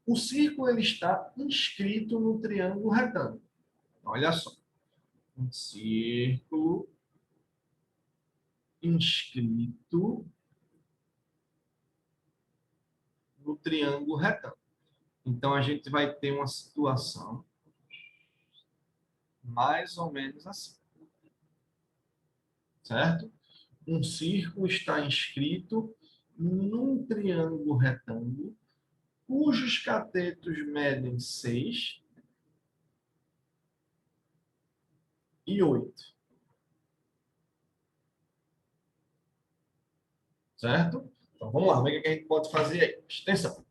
O círculo ele está inscrito no triângulo retângulo. Olha só. Um círculo inscrito no triângulo retângulo. Então, a gente vai ter uma situação mais ou menos assim. Certo? Um círculo está inscrito num triângulo retângulo, cujos catetos medem 6 e 8. Certo? Então, vamos lá, ver o que a gente pode fazer aí. Atenção.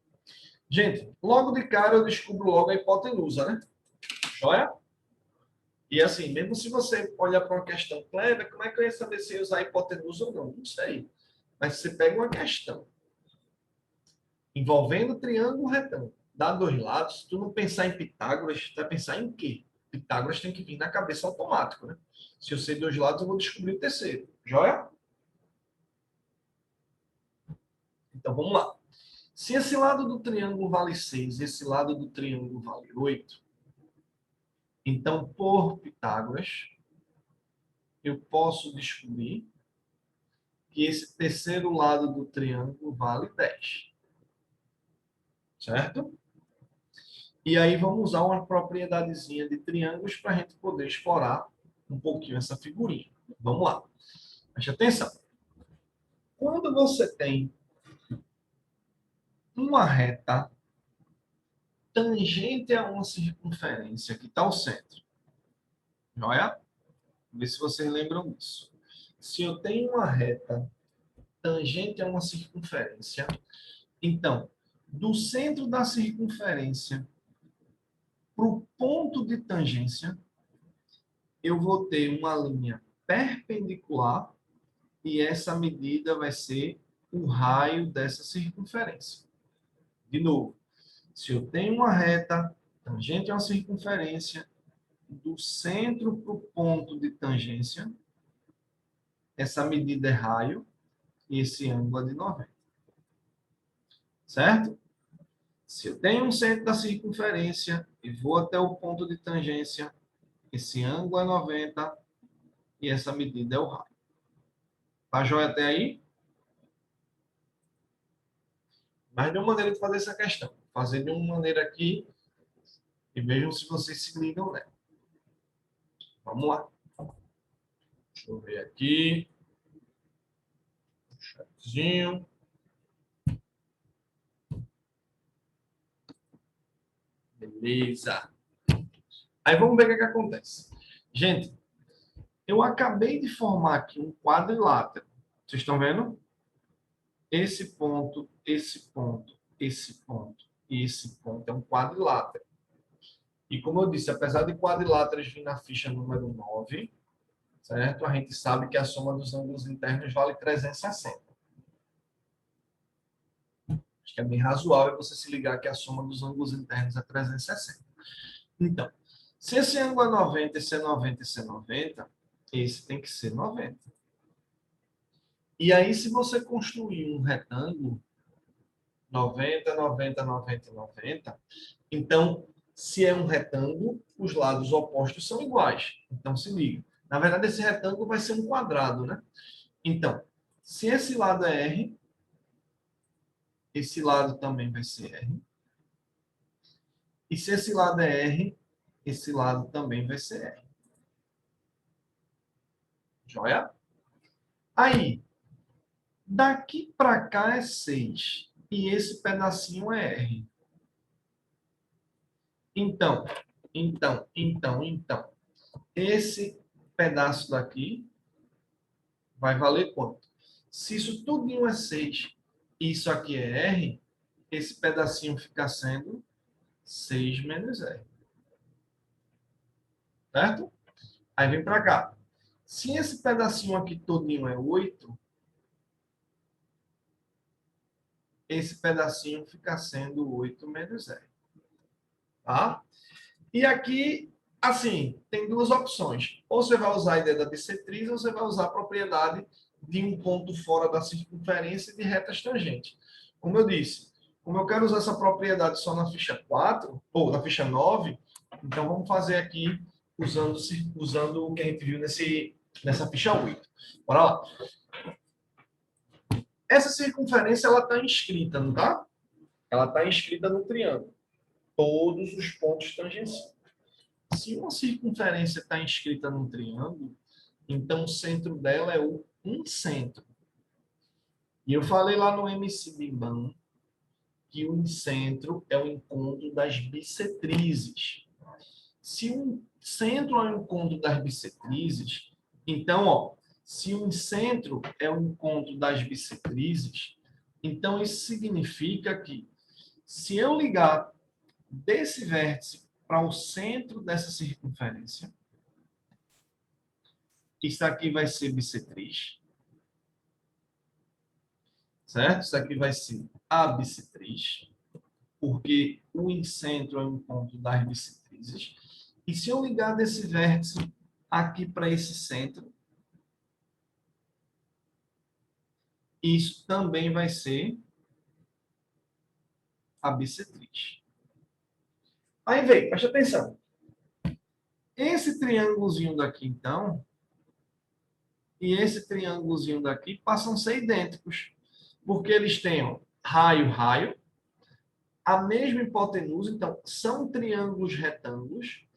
Gente, logo de cara eu descubro logo a hipotenusa, né? Joia? E assim, mesmo se você olhar para uma questão, Kleber, como é que eu ia saber se ia usar hipotenusa ou não? Não sei. Mas você pega uma questão envolvendo triângulo retângulo, dá dois lados, se tu não pensar em Pitágoras, tu vai pensar em quê? Pitágoras tem que vir na cabeça automático, né? Se eu sei dois lados, eu vou descobrir o terceiro. Joia? Então, vamos lá. Se esse lado do triângulo vale 6 e esse lado do triângulo vale 8, então, por Pitágoras, eu posso descobrir que esse terceiro lado do triângulo vale 10. Certo? E aí vamos usar uma propriedadezinha de triângulos para a gente poder explorar um pouquinho essa figurinha. Vamos lá. Preste atenção. Quando você tem uma reta tangente a uma circunferência que está ao centro, joia? Vamos ver se vocês lembram disso. Se eu tenho uma reta tangente a uma circunferência, então, do centro da circunferência para o ponto de tangência, eu vou ter uma linha perpendicular e essa medida vai ser o raio dessa circunferência. De novo, se eu tenho uma reta tangente a uma circunferência, do centro para o ponto de tangência, essa medida é raio e esse ângulo é de 90. Certo? Se eu tenho um centro da circunferência e vou até o ponto de tangência, esse ângulo é 90 e essa medida é o raio. Tá joia até aí? Mas de uma maneira de fazer essa questão. Fazer de uma maneira aqui e vejam se vocês se ligam nela. Vamos lá. Deixa eu ver aqui. Um chatzinho. Beleza. Aí vamos ver o que acontece. Gente, eu acabei de formar aqui um quadrilátero. Vocês estão vendo? Esse ponto, esse ponto, esse ponto e esse ponto é um quadrilátero. E como eu disse, apesar de quadriláteros vir na ficha número 9, certo? A gente sabe que a soma dos ângulos internos vale 360. Acho que é bem razoável você se ligar que a soma dos ângulos internos é 360. Então, se esse ângulo é 90, esse é 90, esse é 90, esse tem que ser 90. E aí, se você construir um retângulo, 90, 90, 90 e 90, então, se é um retângulo, os lados opostos são iguais. Então, se liga. Na verdade, esse retângulo vai ser um quadrado, né? Então, se esse lado é R, esse lado também vai ser R. E se esse lado é R, esse lado também vai ser R. Joia? Aí, daqui para cá é 6. E esse pedacinho é R. Então, esse pedaço daqui vai valer quanto? Se isso tudinho é 6 e isso aqui é R, esse pedacinho fica sendo 6 menos R. Certo? Aí vem para cá. Se esse pedacinho aqui todinho é 8, esse pedacinho fica sendo 8 menos R. Tá? E aqui, assim, tem duas opções. Ou você vai usar a ideia da bissetriz, ou você vai usar a propriedade de um ponto fora da circunferência de retas tangentes. Como eu disse, como eu quero usar essa propriedade só na ficha 4, ou na ficha 9, então vamos fazer aqui usando o que a gente viu nessa ficha 8. Bora lá. Essa circunferência, ela está inscrita, não está? Ela está inscrita no triângulo. Todos os pontos tangenciais. Se uma circunferência está inscrita num triângulo, então o centro dela é o incentro. E eu falei lá no MC Biban que o incentro é o encontro das bissetrizes. Se o centro é o encontro das bissetrizes, então, ó, se o incentro é o encontro das bissetrizes, então isso significa que se eu ligar desse vértice para o centro dessa circunferência, isso aqui vai ser bissetriz, certo? Isso aqui vai ser a bissetriz, porque o incentro é o encontro das bissetrizes. E se eu ligar desse vértice aqui para esse centro, isso também vai ser a bissetriz. Aí vem, preste atenção. Esse triângulozinho daqui, então, e esse triângulozinho daqui passam a ser idênticos, porque eles têm ó, raio, raio, a mesma hipotenusa, então, são triângulos retângulos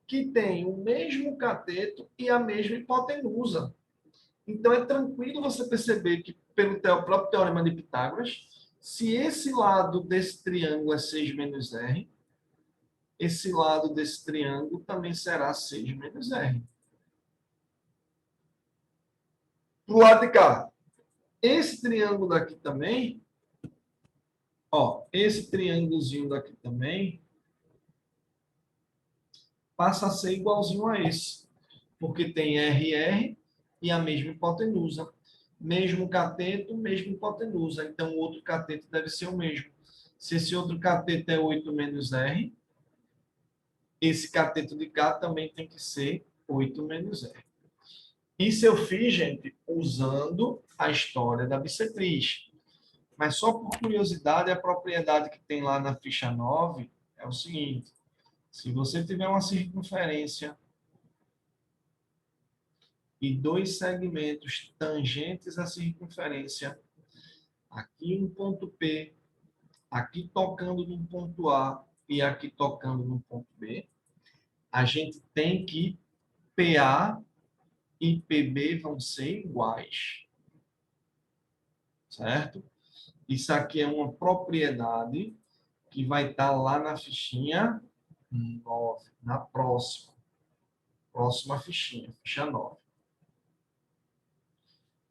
que têm o mesmo cateto e a mesma hipotenusa. Então, é tranquilo você perceber que, pelo próprio teorema de Pitágoras, se esse lado desse triângulo é 6 menos R, esse lado desse triângulo também será 6 menos R. Para o lado de cá, esse triângulo daqui também, ó, esse triângulozinho daqui também, passa a ser igualzinho a esse, porque tem RR e a mesma hipotenusa. Mesmo cateto, mesma hipotenusa. Então, o outro cateto deve ser o mesmo. Se esse outro cateto é 8 menos R, esse cateto de cá também tem que ser 8 menos R. Isso eu fiz, gente, usando a história da bissetriz. Mas só por curiosidade, a propriedade que tem lá na ficha 9 é o seguinte. Se você tiver uma circunferência e dois segmentos tangentes à circunferência, aqui um ponto P, aqui tocando no ponto A e aqui tocando no ponto B, a gente tem que PA e PB vão ser iguais. Certo? Isso aqui é uma propriedade que vai estar lá na fichinha 9, na próxima fichinha, ficha 9.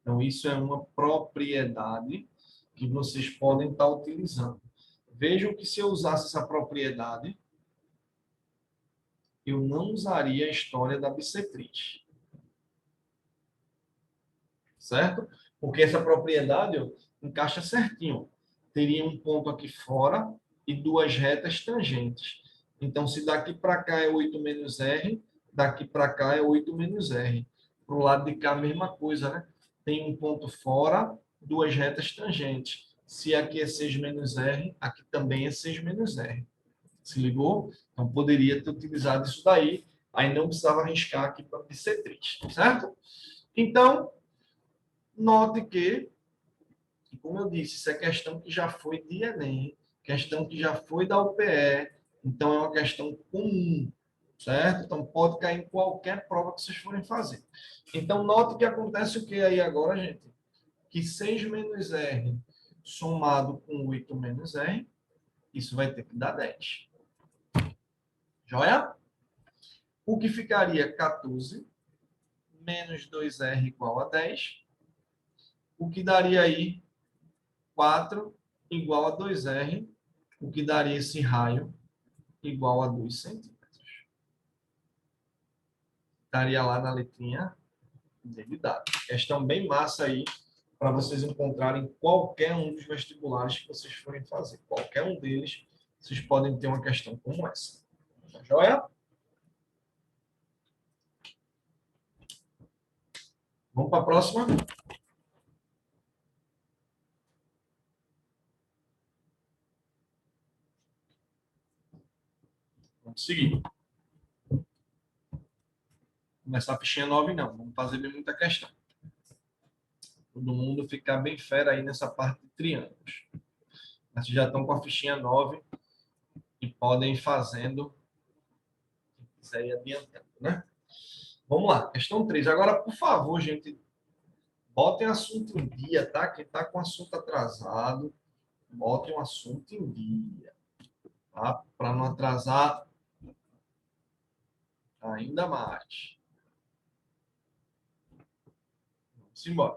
Então, isso é uma propriedade que vocês podem estar utilizando. Vejam que se eu usasse essa propriedade, eu não usaria a história da bissetriz. Certo? Porque essa propriedade ó, encaixa certinho. Teria um ponto aqui fora e duas retas tangentes. Então, se daqui para cá é 8 menos R, daqui para cá é 8 menos R. Para o lado de cá, a mesma coisa, né? Tem um ponto fora, duas retas tangentes. Se aqui é 6 menos R, aqui também é 6 menos R. Se ligou? Então, poderia ter utilizado isso daí. Aí não precisava arriscar aqui para bissetriz, certo? Então, note que, como eu disse, isso é questão que já foi de Enem, questão que já foi da UPE, então é uma questão comum, certo? Então pode cair em qualquer prova que vocês forem fazer. Então note que acontece o que aí agora, gente? Que 6 menos R somado com 8 menos R, isso vai ter que dar 10. Joia? O que ficaria 14 menos 2R igual a 10, o que daria aí 4 igual a 2R, o que daria esse raio igual a 2 centímetros. Estaria lá na letrinha dele dado. Questão bem massa aí para vocês encontrarem qualquer um dos vestibulares que vocês forem fazer. Qualquer um deles, vocês podem ter uma questão como essa. Tá joia? Vamos para a próxima? Vamos seguir. Começar a fichinha 9, não. Vamos fazer bem muita questão. Todo mundo ficar bem fera aí nessa parte de triângulos. Mas vocês já estão com a fichinha 9 e podem ir fazendo, se quiser ir adiantando, né? Vamos lá, questão 3. Agora, por favor, gente, botem assunto em dia, tá? Quem está com assunto atrasado, botem o assunto em dia, tá? Para não atrasar ainda mais. Vamos embora.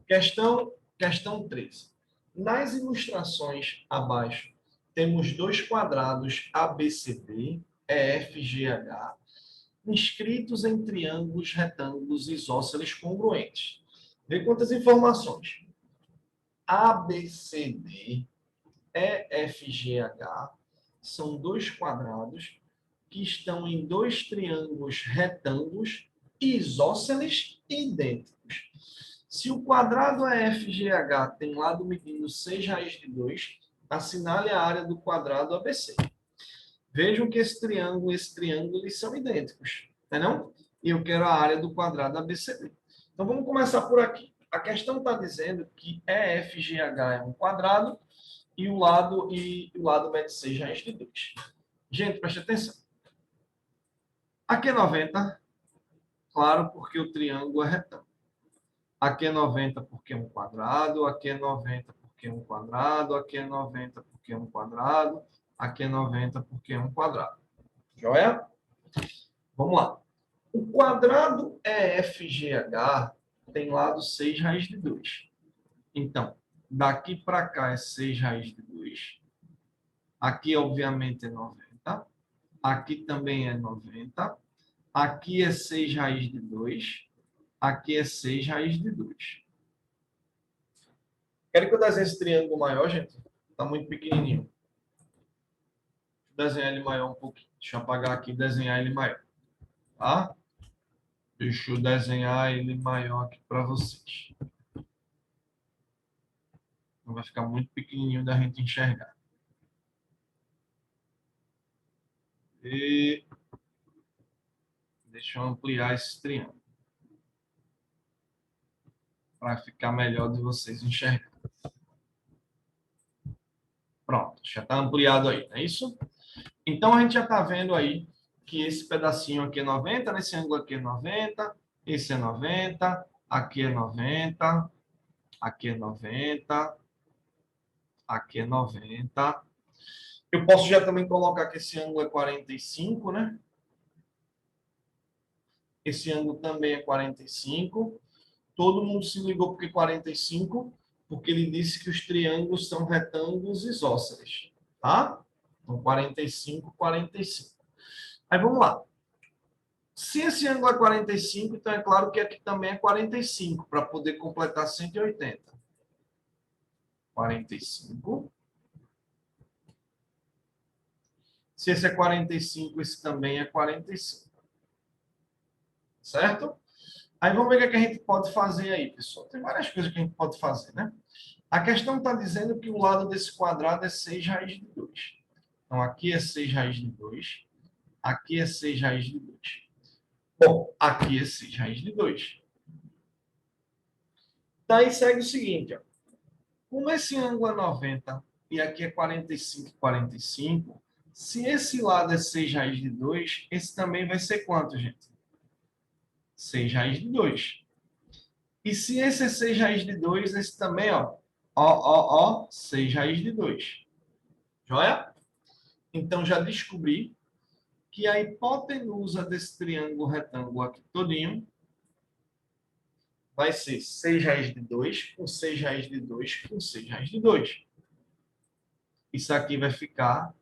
Questão 3. Nas ilustrações abaixo, temos dois quadrados ABCD, EFGH, inscritos em triângulos retângulos isósceles congruentes. Vê quantas informações. ABCD, EFGH são dois quadrados que estão em dois triângulos retângulos isósceles idênticos. Se o quadrado EFGH tem lado medindo 6 raiz de 2, assinale a área do quadrado ABC. Vejam que esse triângulo e esse triângulo eles são idênticos, não? E eu quero a área do quadrado ABCD. Então vamos começar por aqui. A questão está dizendo que EFGH é um quadrado e o lado mede 6 raiz de 2. Gente, preste atenção. Aqui é 90, claro, porque o triângulo é retângulo. Aqui é 90 porque é um quadrado, aqui é 90 porque é um quadrado, aqui é 90 porque é um quadrado, aqui é 90 porque é um quadrado. Joia? Vamos lá. O quadrado EFGH tem lado 6 raiz de 2. Então, daqui para cá é 6 raiz de 2. Aqui, obviamente, é 90. Aqui também é 90. Aqui é 6 raiz de 2. Aqui é 6 raiz de 2. Quero que eu desenhe esse triângulo maior, gente? Está muito pequenininho. Vou desenhar ele maior um pouquinho. Deixa eu apagar aqui e desenhar ele maior. Tá? Deixa eu desenhar ele maior aqui para vocês. Não vai ficar muito pequenininho da gente enxergar. E deixa eu ampliar esse triângulo para ficar melhor de vocês enxergarem. Pronto, já está ampliado aí, não é isso? Então a gente já está vendo aí que esse pedacinho aqui é 90, nesse ângulo aqui é 90, esse é 90, aqui é 90, aqui é 90, aqui é 90. Eu posso já também colocar que esse ângulo é 45, né? Esse ângulo também é 45. Todo mundo se ligou porque 45, porque ele disse que os triângulos são retângulos isósceles, tá? Então, 45, 45. Aí vamos lá. Se esse ângulo é 45, então é claro que aqui também é 45, para poder completar 180. 45. Se esse é 45, esse também é 45. Certo? Aí vamos ver o que a gente pode fazer aí, pessoal. Tem várias coisas que a gente pode fazer, né? A questão está dizendo que o lado desse quadrado é 6 raiz de 2. Então, aqui é 6 raiz de 2. Aqui é 6 raiz de 2. Bom, aqui é 6 raiz de 2. Daí segue o seguinte, ó. Como esse ângulo é 90 e aqui é 45 e 45, se esse lado é 6 raiz de 2, esse também vai ser quanto, gente? 6 raiz de 2. E se esse é 6 raiz de 2, esse também, ó, 6 raiz de 2. Joia? Então, já descobri que a hipotenusa desse triângulo retângulo aqui todinho vai ser 6 raiz de 2 com 6 raiz de 2 com 6 raiz de 2. Isso aqui vai ficar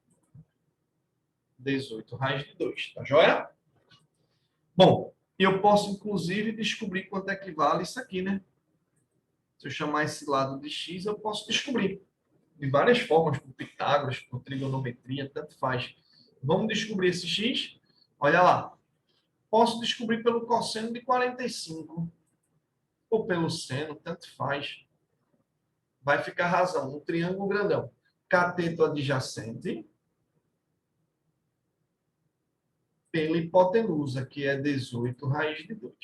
18 raiz de 2, tá joia? Bom, eu posso, inclusive, descobrir quanto é que vale isso aqui, né? Se eu chamar esse lado de x, eu posso descobrir. De várias formas, por Pitágoras, por trigonometria, tanto faz. Vamos descobrir esse x? Olha lá. Posso descobrir pelo cosseno de 45. Ou pelo seno, tanto faz. Vai ficar razão. Um triângulo grandão. Cateto adjacente pela hipotenusa, que é 18 raiz de 2.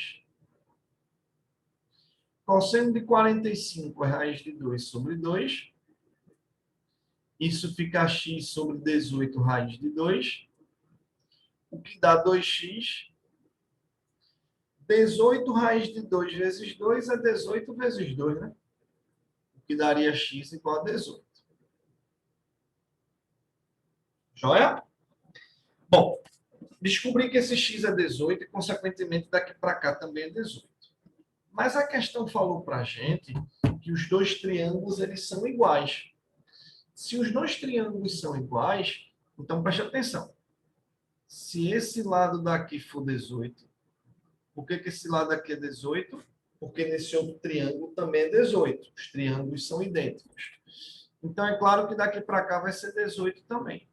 Cosseno de 45 é raiz de 2 sobre 2. Isso fica x sobre 18 raiz de 2. O que dá 2x. 18 raiz de 2 vezes 2 é 18 vezes 2, né? O que daria x igual a 18. Joia? Bom, descobri que esse x é 18 e, consequentemente, daqui para cá também é 18. Mas a questão falou para a gente que os dois triângulos eles são iguais. Se os dois triângulos são iguais, então preste atenção. Se esse lado daqui for 18, por que esse lado aqui é 18? Porque nesse outro triângulo também é 18. Os triângulos são idênticos. Então, é claro que daqui para cá vai ser 18 também.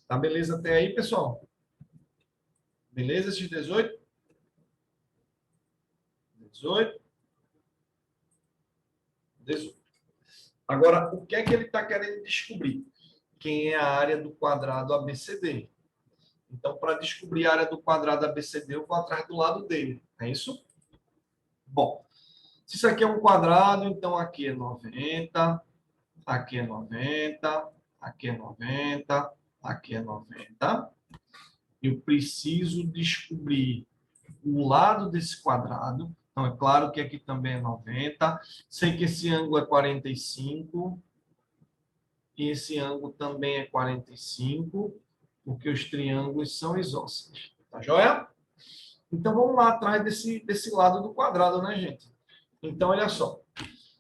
Tá beleza até aí, pessoal? Beleza esses 18? 18. 18. Agora, o que é que ele está querendo descobrir? Quem é a área do quadrado ABCD. Então, para descobrir a área do quadrado ABCD, eu vou atrás do lado dele. É isso? Bom, se isso aqui é um quadrado, então aqui é 90, aqui é 90, aqui é 90, aqui é 90. Eu preciso descobrir o lado desse quadrado. Então, é claro que aqui também é 90. Sei que esse ângulo é 45. E esse ângulo também é 45, porque os triângulos são isósceles. Tá joia? Então, vamos lá atrás desse lado do quadrado, né, gente? Então, olha só.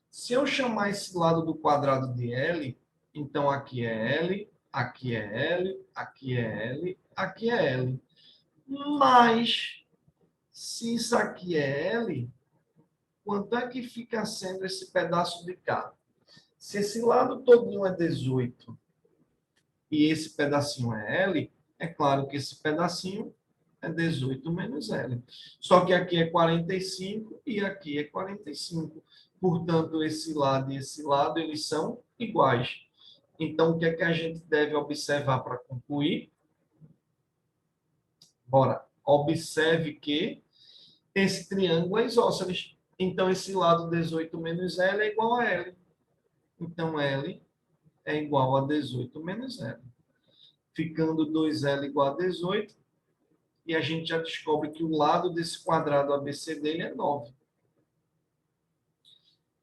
Se eu chamar esse lado do quadrado de L, então aqui é L, aqui é L, aqui é L, aqui é L. Mas, se isso aqui é L, quanto é que fica sendo esse pedaço de cá? Se esse lado todinho é 18 e esse pedacinho é L, é claro que esse pedacinho é 18 menos L. Só que aqui é 45 e aqui é 45. Portanto, esse lado e esse lado, eles são iguais. Então, o que é que a gente deve observar para concluir? Bora. Observe que esse triângulo é isósceles. Então, esse lado 18 menos L é igual a L. Então, L é igual a 18 menos L. Ficando 2L igual a 18, e a gente já descobre que o lado desse quadrado ABC dele é 9.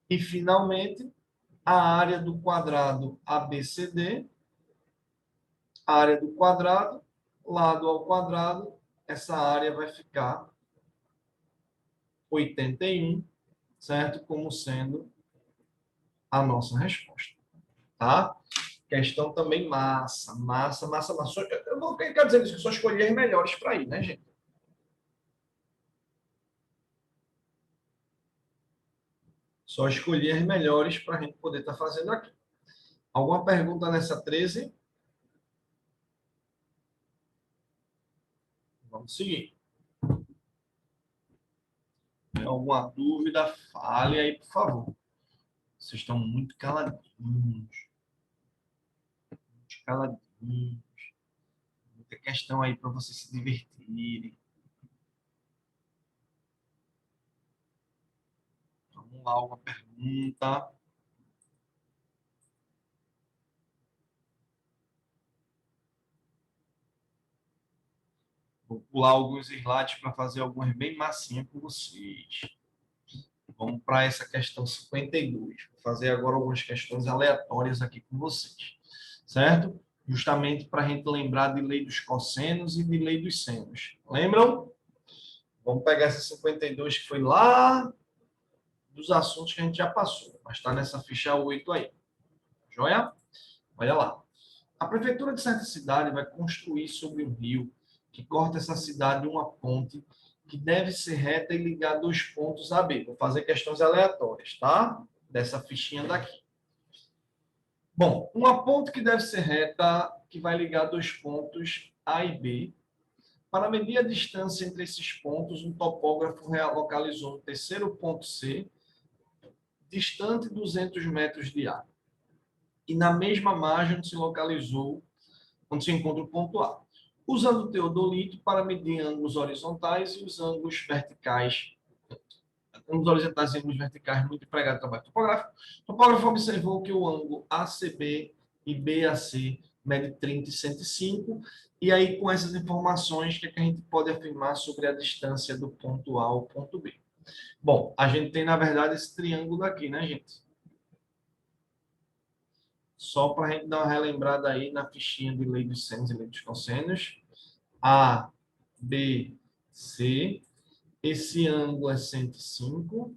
E, finalmente, a área do quadrado ABCD, área do quadrado, lado ao quadrado, essa área vai ficar 81, certo? Como sendo a nossa resposta, tá? Questão também massa. Eu não quero dizer isso, que eu só escolhi as melhores para ir, né, gente? Só escolhi as melhores para a gente poder estar fazendo aqui. Alguma pergunta nessa 13? Vamos seguir. Tem alguma dúvida? Fale aí, por favor. Vocês estão muito caladinhos. Muito caladinhos. Muita questão aí para vocês se divertirem. Vamos lá, alguma pergunta? Vou pular alguns slides para fazer algumas bem massinhas com vocês. Vamos para essa questão 52. Vou fazer agora algumas questões aleatórias aqui com vocês. Certo? Justamente para a gente lembrar de lei dos cossenos e de lei dos senos. Lembram? Vamos pegar essa 52 que foi lá dos assuntos que a gente já passou. Mas está nessa ficha 8 aí. Joia? Olha lá. A prefeitura de certa cidade vai construir sobre um rio que corta essa cidade uma ponte que deve ser reta e ligar dois pontos A B. Vou fazer questões aleatórias, tá? Dessa fichinha daqui. Bom, uma ponte que deve ser reta, que vai ligar dois pontos A e B. Para medir a distância entre esses pontos, um topógrafo localizou um terceiro ponto C, distante 200 metros de A. E na mesma margem se localizou, onde se encontra o ponto A. Usando o teodolito para medir ângulos horizontais e os ângulos verticais, ângulos horizontais e ângulos verticais muito empregado no trabalho topográfico, o topógrafo observou que o ângulo ACB e BAC mede 30 e 105, e aí com essas informações, o que a gente pode afirmar sobre a distância do ponto A ao ponto B? Bom, a gente tem, na verdade, esse triângulo aqui, né, gente? Só para a gente dar uma relembrada aí na fichinha de lei dos senos e lei dos cossenos. A, B, C. Esse ângulo é 105.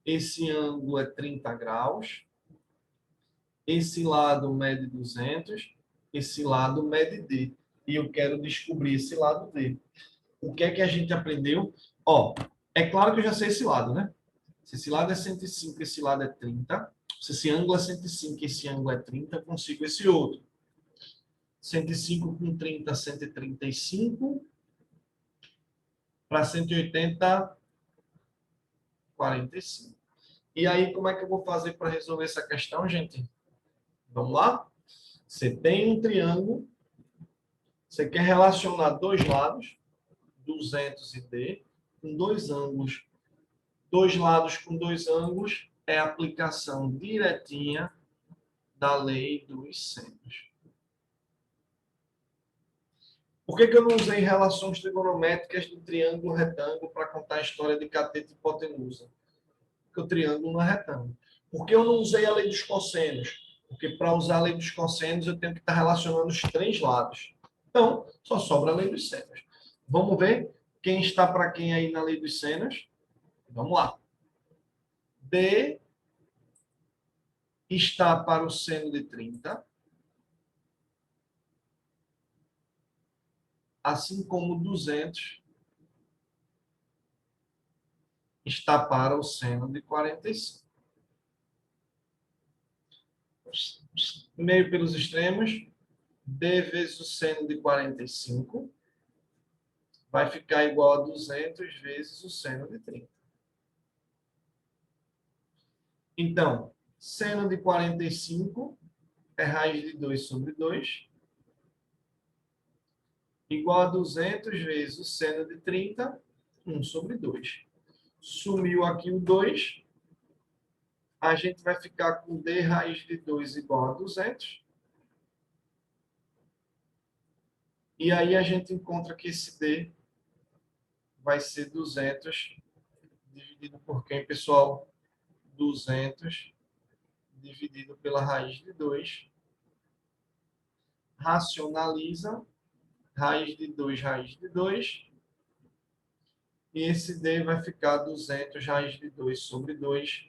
Esse ângulo é 30 graus. Esse lado mede 200. Esse lado mede D. E eu quero descobrir esse lado D. O que é que a gente aprendeu? Ó, é claro que eu já sei esse lado, né? Se esse lado é 105, esse lado é 30. Se esse ângulo é 105, esse ângulo é 30, eu consigo esse outro. 105 com 30, 135. Para 180, 45. E aí, como é que eu vou fazer para resolver essa questão, gente? Vamos lá? Você tem um triângulo, você quer relacionar dois lados, 200 e D, com dois ângulos. Dois lados com dois ângulos é a aplicação diretinha da lei dos senos. Por que eu não usei relações trigonométricas do triângulo retângulo para contar a história de cateto e hipotenusa? Porque o triângulo não é retângulo. Por que eu não usei a lei dos cossenos? Porque para usar a lei dos cossenos eu tenho que estar relacionando os três lados. Então, só sobra a lei dos senos. Vamos ver quem está para quem aí na lei dos senos? Vamos lá. D está para o seno de 30, assim como 200 está para o seno de 45. Meio pelos extremos, D vezes o seno de 45 vai ficar igual a 200 vezes o seno de 30. Então, seno de 45 é raiz de 2 sobre 2, igual a 200 vezes o seno de 30, 1 sobre 2. Sumiu aqui o 2, a gente vai ficar com D raiz de 2 igual a 200. E aí a gente encontra que esse D vai ser 200 dividido por quem, pessoal? 200 dividido pela raiz de 2. Racionaliza. raiz de 2, raiz de 2. E esse D vai ficar 200 raiz de 2 sobre 2,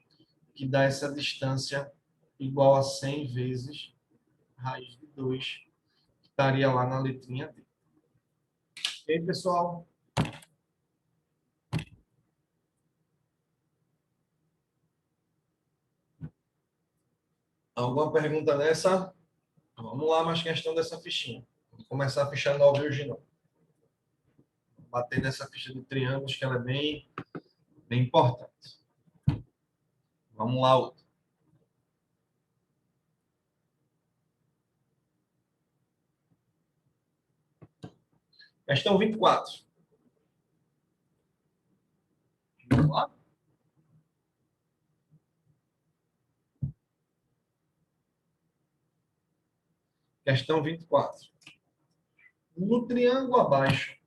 que dá essa distância igual a 100 vezes raiz de 2, que estaria lá na letrinha D. Ok, pessoal? Alguma pergunta nessa? Vamos lá, mais questão dessa fichinha. Vou começar a ficha 9 hoje não. Bater nessa ficha de triângulos, que ela é bem importante. Vamos lá, outra. Questão 24. Vamos lá? Questão 24. No triângulo abaixo,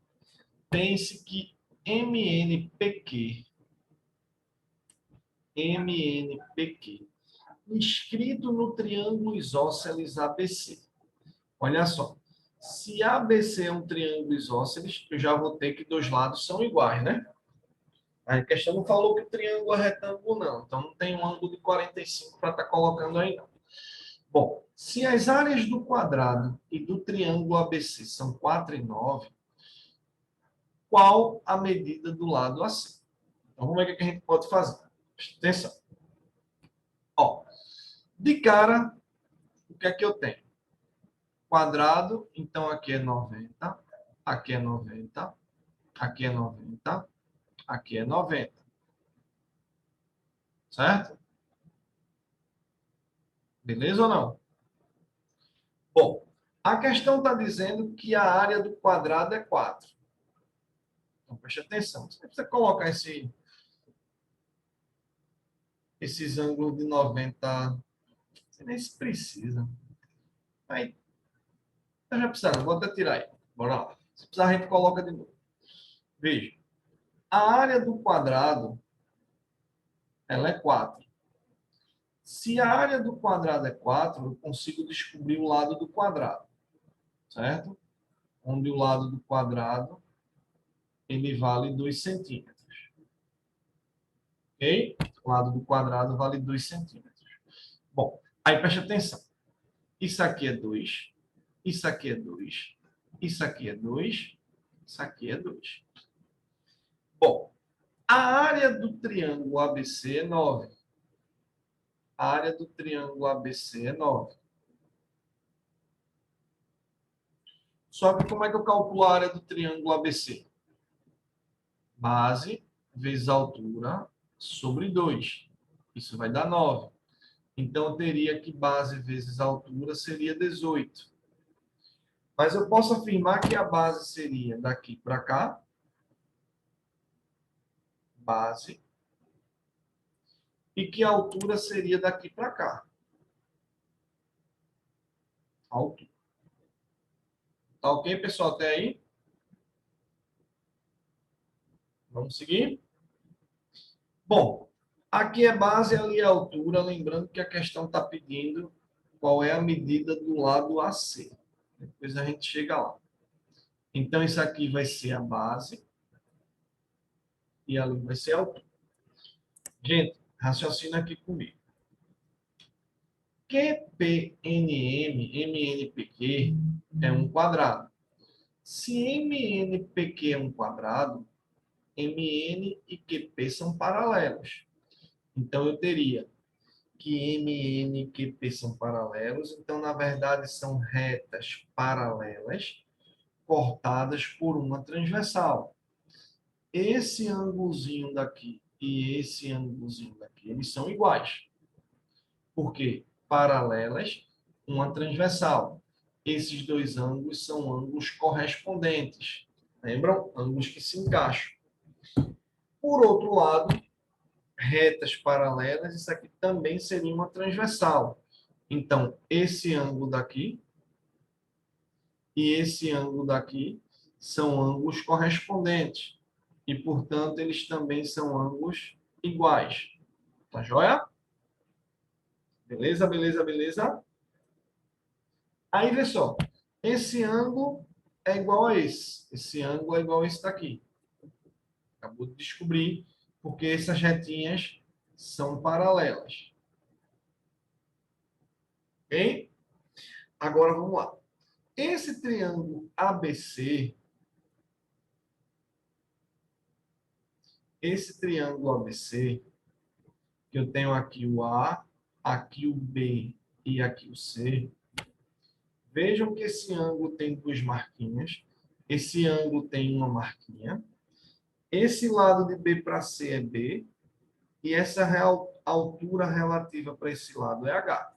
pense que MNPQ, inscrito no triângulo isósceles ABC. Olha só, se ABC é um triângulo isósceles, eu já vou ter que dois lados são iguais, né? A questão não falou que o triângulo é retângulo, não. Então, não tem um ângulo de 45 para estar colocando aí, não. Bom, se as áreas do quadrado e do triângulo ABC são 4 e 9, qual a medida do lado AC? Então, vamos ver o que a gente pode fazer. Presta atenção. Ó, de cara, o que é que eu tenho? Quadrado, então aqui é 90, aqui é 90, aqui é 90, aqui é 90. Certo? Beleza ou não? Bom, a questão está dizendo que a área do quadrado é 4. Então, preste atenção. Você precisa colocar esses ângulos de 90. Você nem se precisa. Aí, eu já precisa, vou até tirar aí. Bora lá. Se precisar, a gente coloca de novo. Veja. A área do quadrado, ela é 4. Se a área do quadrado é 4, eu consigo descobrir o lado do quadrado. Certo? Onde o lado do quadrado, ele vale 2 centímetros. Ok? O lado do quadrado vale 2 centímetros. Bom, aí preste atenção. Isso aqui é 2, isso aqui é 2, isso aqui é 2, isso aqui é 2. Bom, a área do triângulo ABC é 9. A área do triângulo ABC é 9. Só que como é que eu calculo a área do triângulo ABC? Base vezes altura sobre 2. Isso vai dar 9. Então, eu teria que base vezes altura seria 18. Mas eu posso afirmar que a base seria daqui para cá, base, e que a altura seria daqui para cá, altura. Tá ok, pessoal? Até aí? Vamos seguir? Bom, aqui é base, ali é altura. Lembrando que a questão está pedindo qual é a medida do lado AC. Depois a gente chega lá. Então, isso aqui vai ser a base e ali vai ser a altura. Gente, raciocina aqui comigo. QPNM, MNPQ é um quadrado. Se MNPQ é um quadrado, MN e QP são paralelos. Então, eu teria que MN e QP são paralelos. Então, na verdade, são retas paralelas cortadas por uma transversal. Esse ângulozinho daqui e esse ângulozinho daqui, eles são iguais. Por quê? Paralelas, uma transversal. Esses dois ângulos são ângulos correspondentes. Lembram? Ângulos que se encaixam. Por outro lado, retas paralelas, isso aqui também seria uma transversal. Então, esse ângulo daqui e esse ângulo daqui são ângulos correspondentes. E, portanto, eles também são ângulos iguais. Tá joia? Beleza, beleza, beleza? Aí, vê só. Esse ângulo é igual a esse. Esse ângulo é igual a esse daqui. Acabou de descobrir, porque essas retinhas são paralelas. Ok? Agora vamos lá. Esse triângulo ABC, que eu tenho aqui o A, aqui o B e aqui o C, vejam que esse ângulo tem duas marquinhas, esse ângulo tem uma marquinha, esse lado de B para C é B, e essa altura relativa para esse lado é H.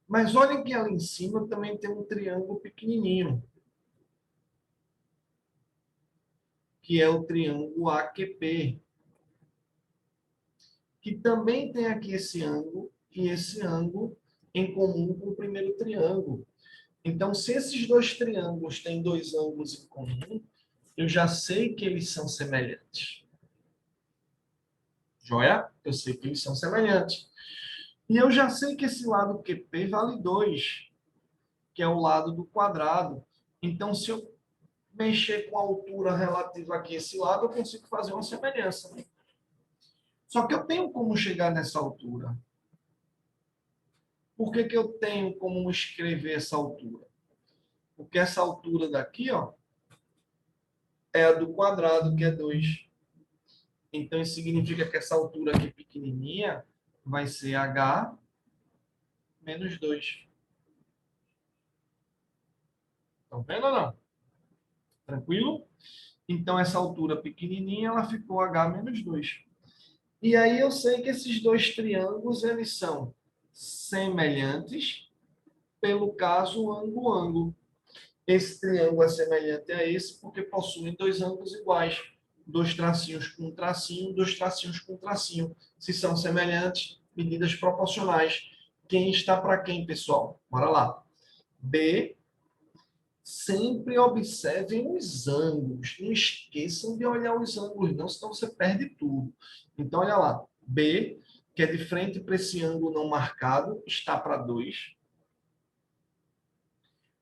Mas olhem que ali em cima também tem um triângulo pequenininho, que é o triângulo AQP, que também tem aqui esse ângulo e esse ângulo em comum com o primeiro triângulo. Então, se esses dois triângulos têm dois ângulos em comum, eu já sei que eles são semelhantes. Joia? Eu sei que eles são semelhantes. E eu já sei que esse lado QP vale 2, que é o lado do quadrado. Então, se eu mexer com a altura relativa aqui a esse lado, eu consigo fazer uma semelhança. Só que eu tenho como chegar nessa altura. Por que eu tenho como escrever essa altura? Porque essa altura daqui, ó, é a do quadrado, que é 2. Então, isso significa que essa altura aqui pequenininha vai ser h menos 2. Estão vendo ou não? Tranquilo? Então, essa altura pequenininha, ela ficou h menos 2. E aí eu sei que esses dois triângulos, eles são semelhantes pelo caso ângulo-ângulo. Esse triângulo é semelhante a esse porque possuem dois ângulos iguais. Dois tracinhos com um tracinho, dois tracinhos com um tracinho. Se são semelhantes, medidas proporcionais. Quem está para quem, pessoal? Bora lá. B. Sempre observem os ângulos. Não esqueçam de olhar os ângulos, não, senão você perde tudo. Então, olha lá. B, que é de frente para esse ângulo não marcado, está para 2.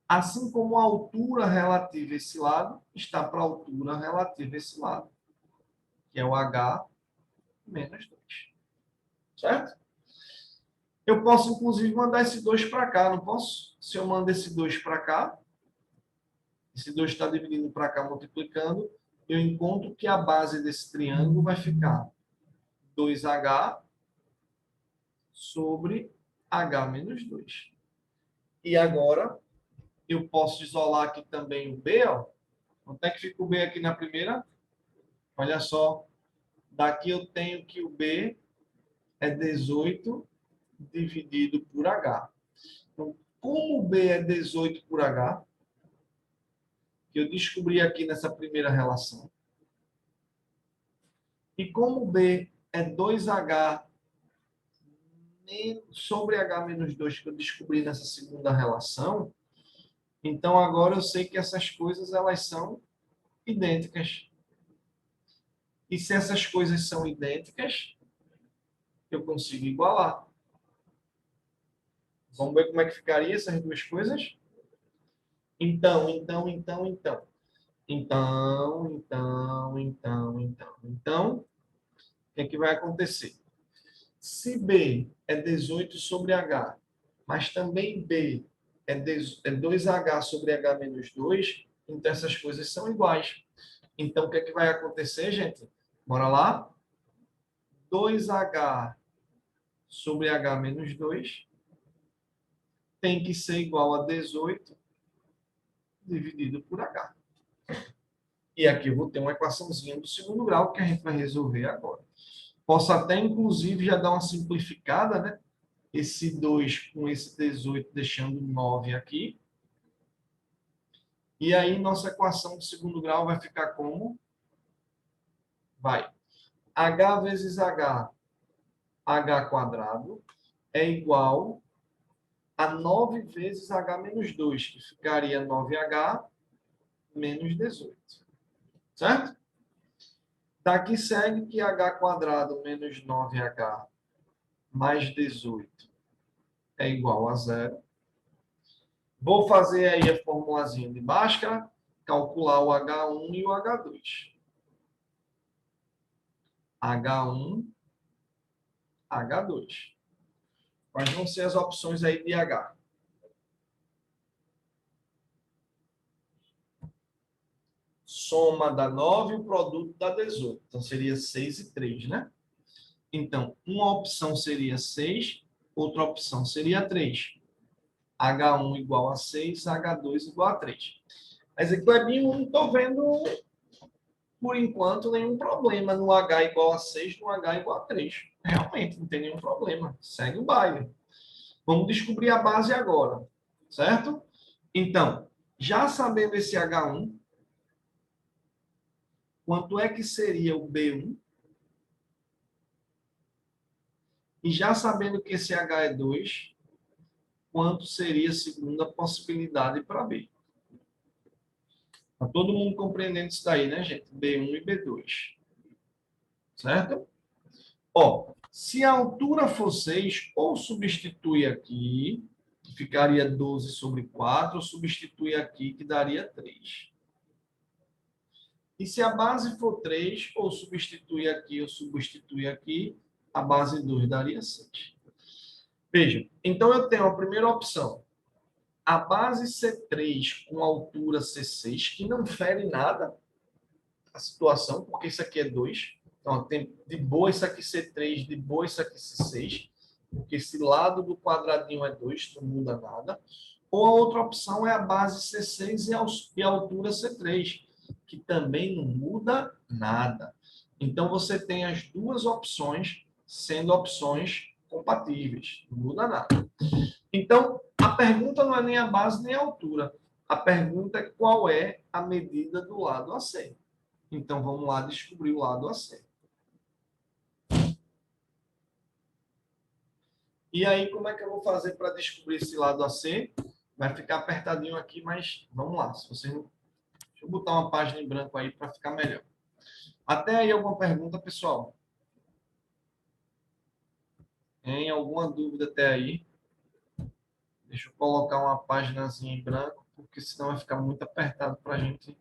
Assim como a altura relativa a esse lado está para a altura relativa a esse lado, que é o h menos 2. Certo? Eu posso, inclusive, mandar esse 2 para cá, não posso? Se eu mando esse 2 para cá, esse 2 está dividindo para cá, multiplicando, eu encontro que a base desse triângulo vai ficar 2h sobre h menos 2. E agora, eu posso isolar aqui também o b, ó. Quanto é que fica o b aqui na primeira? Olha só, daqui eu tenho que o b é 18 dividido por h. Então, como o b é 18 por h, que eu descobri aqui nessa primeira relação, e como o b é 2h sobre h menos 2, que eu descobri nessa segunda relação, então agora eu sei que essas coisas elas são idênticas. E se essas coisas são idênticas, eu consigo igualar. Vamos ver como é que ficaria essas duas coisas? Então. Então, o que é que vai acontecer? Se B é 18 sobre H, mas também B é 2H sobre H menos 2, então essas coisas são iguais. Então, o que é que vai acontecer, gente? Bora lá? 2H sobre H menos 2 tem que ser igual a 18 dividido por H. E aqui eu vou ter uma equaçãozinha do segundo grau que a gente vai resolver agora. Posso até, inclusive, já dar uma simplificada, né? Esse 2 com esse 18, deixando 9 aqui. E aí, nossa equação do segundo grau vai ficar como? Vai. H vezes H, H quadrado, é igual a 9 vezes H menos 2, que ficaria 9H menos 18. Certo? Daqui segue que H quadrado menos 9H mais 18 é igual a 0. Vou fazer aí a formulazinha de Bhaskara, calcular o H1 e o H2. H1, H2. Quais vão ser as opções aí de H? Soma dá 9 e o produto dá 18. Então, seria 6 e 3, né? Então, uma opção seria 6, outra opção seria 3. H1 igual a 6, H2 igual a 3. Mas aqui, Clebinho, não estou vendo, por enquanto, nenhum problema no H igual a 6, no H igual a 3. Realmente, não tem nenhum problema. Segue o baile. Vamos descobrir a base agora, certo? Então, já sabendo esse H1, quanto é que seria o B1? E já sabendo que esse H é 2, quanto seria a segunda possibilidade para B? Está todo mundo compreendendo isso daí, né, gente? B1 e B2. Certo? Ó, se a altura for 6, ou substitui aqui, que ficaria 12 sobre 4, ou substitui aqui, que daria 3. E se a base for 3, ou substitui aqui, ou substitui aqui, a base 2 daria 6. Veja, então eu tenho a primeira opção. A base C3 com altura C6, que não fere nada a situação, porque isso aqui é 2. Então, tem de boa isso aqui C3, de boa isso aqui C6, porque esse lado do quadradinho é 2, não muda nada. Ou a outra opção é a base C6 e a altura C3, que também não muda nada. Então, você tem as duas opções sendo opções compatíveis, não muda nada. Então, a pergunta não é nem a base nem a altura. A pergunta é qual é a medida do lado AC. Então, vamos lá descobrir o lado AC. E aí, como é que eu vou fazer para descobrir esse lado AC? Vai ficar apertadinho aqui, mas vamos lá. Se você... Deixa eu botar uma página em branco aí para ficar melhor. Até aí, alguma pergunta, pessoal? Tem alguma dúvida até aí? Deixa eu colocar uma páginazinha em branco, porque senão vai ficar muito apertado para a gente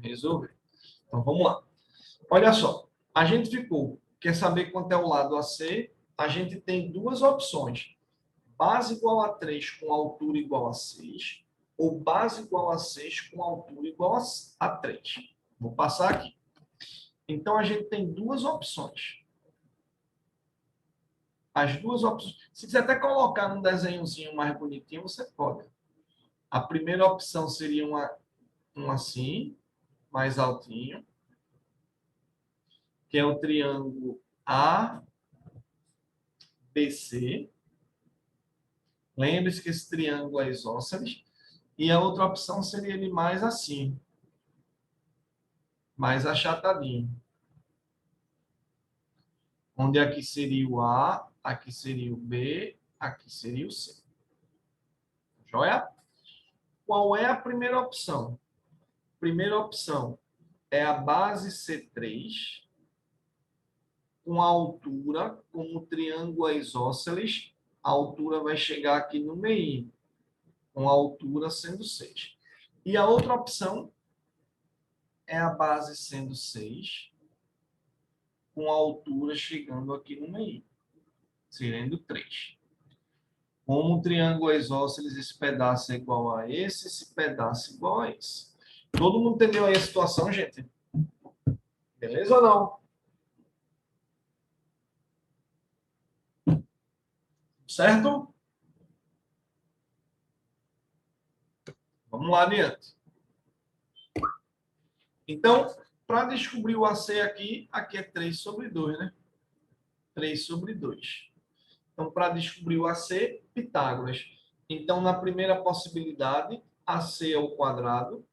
resolver. Então, vamos lá. Olha só, a gente ficou, quer saber quanto é o lado AC? A gente tem duas opções. Base igual a 3 com altura igual a 6, ou base igual a 6 com altura igual a 3. Vou passar aqui. Então, a gente tem duas opções. As duas opções. Se quiser até colocar num desenhozinho mais bonitinho, você pode. A primeira opção seria um assim, mais altinho, que é o triângulo ABC. Lembre-se que esse triângulo é isósceles. E a outra opção seria ele mais assim, mais achatadinho. Onde aqui seria o A, aqui seria o B, aqui seria o C. Joia? Qual é a primeira opção? Primeira opção é a base C3 com a altura, como o triângulo é isósceles, a altura vai chegar aqui no meio, com a altura sendo 6. E a outra opção é a base sendo 6, com a altura chegando aqui no meio, sendo 3. Como o triângulo é isósceles, esse pedaço é igual a esse pedaço é igual a esse. Todo mundo entendeu aí a situação, gente? Beleza ou não? Certo? Vamos lá adiante. Então, para descobrir o AC aqui é 3 sobre 2, né? 3 sobre 2. Então, para descobrir o AC, Pitágoras. Então, na primeira possibilidade, AC ao quadrado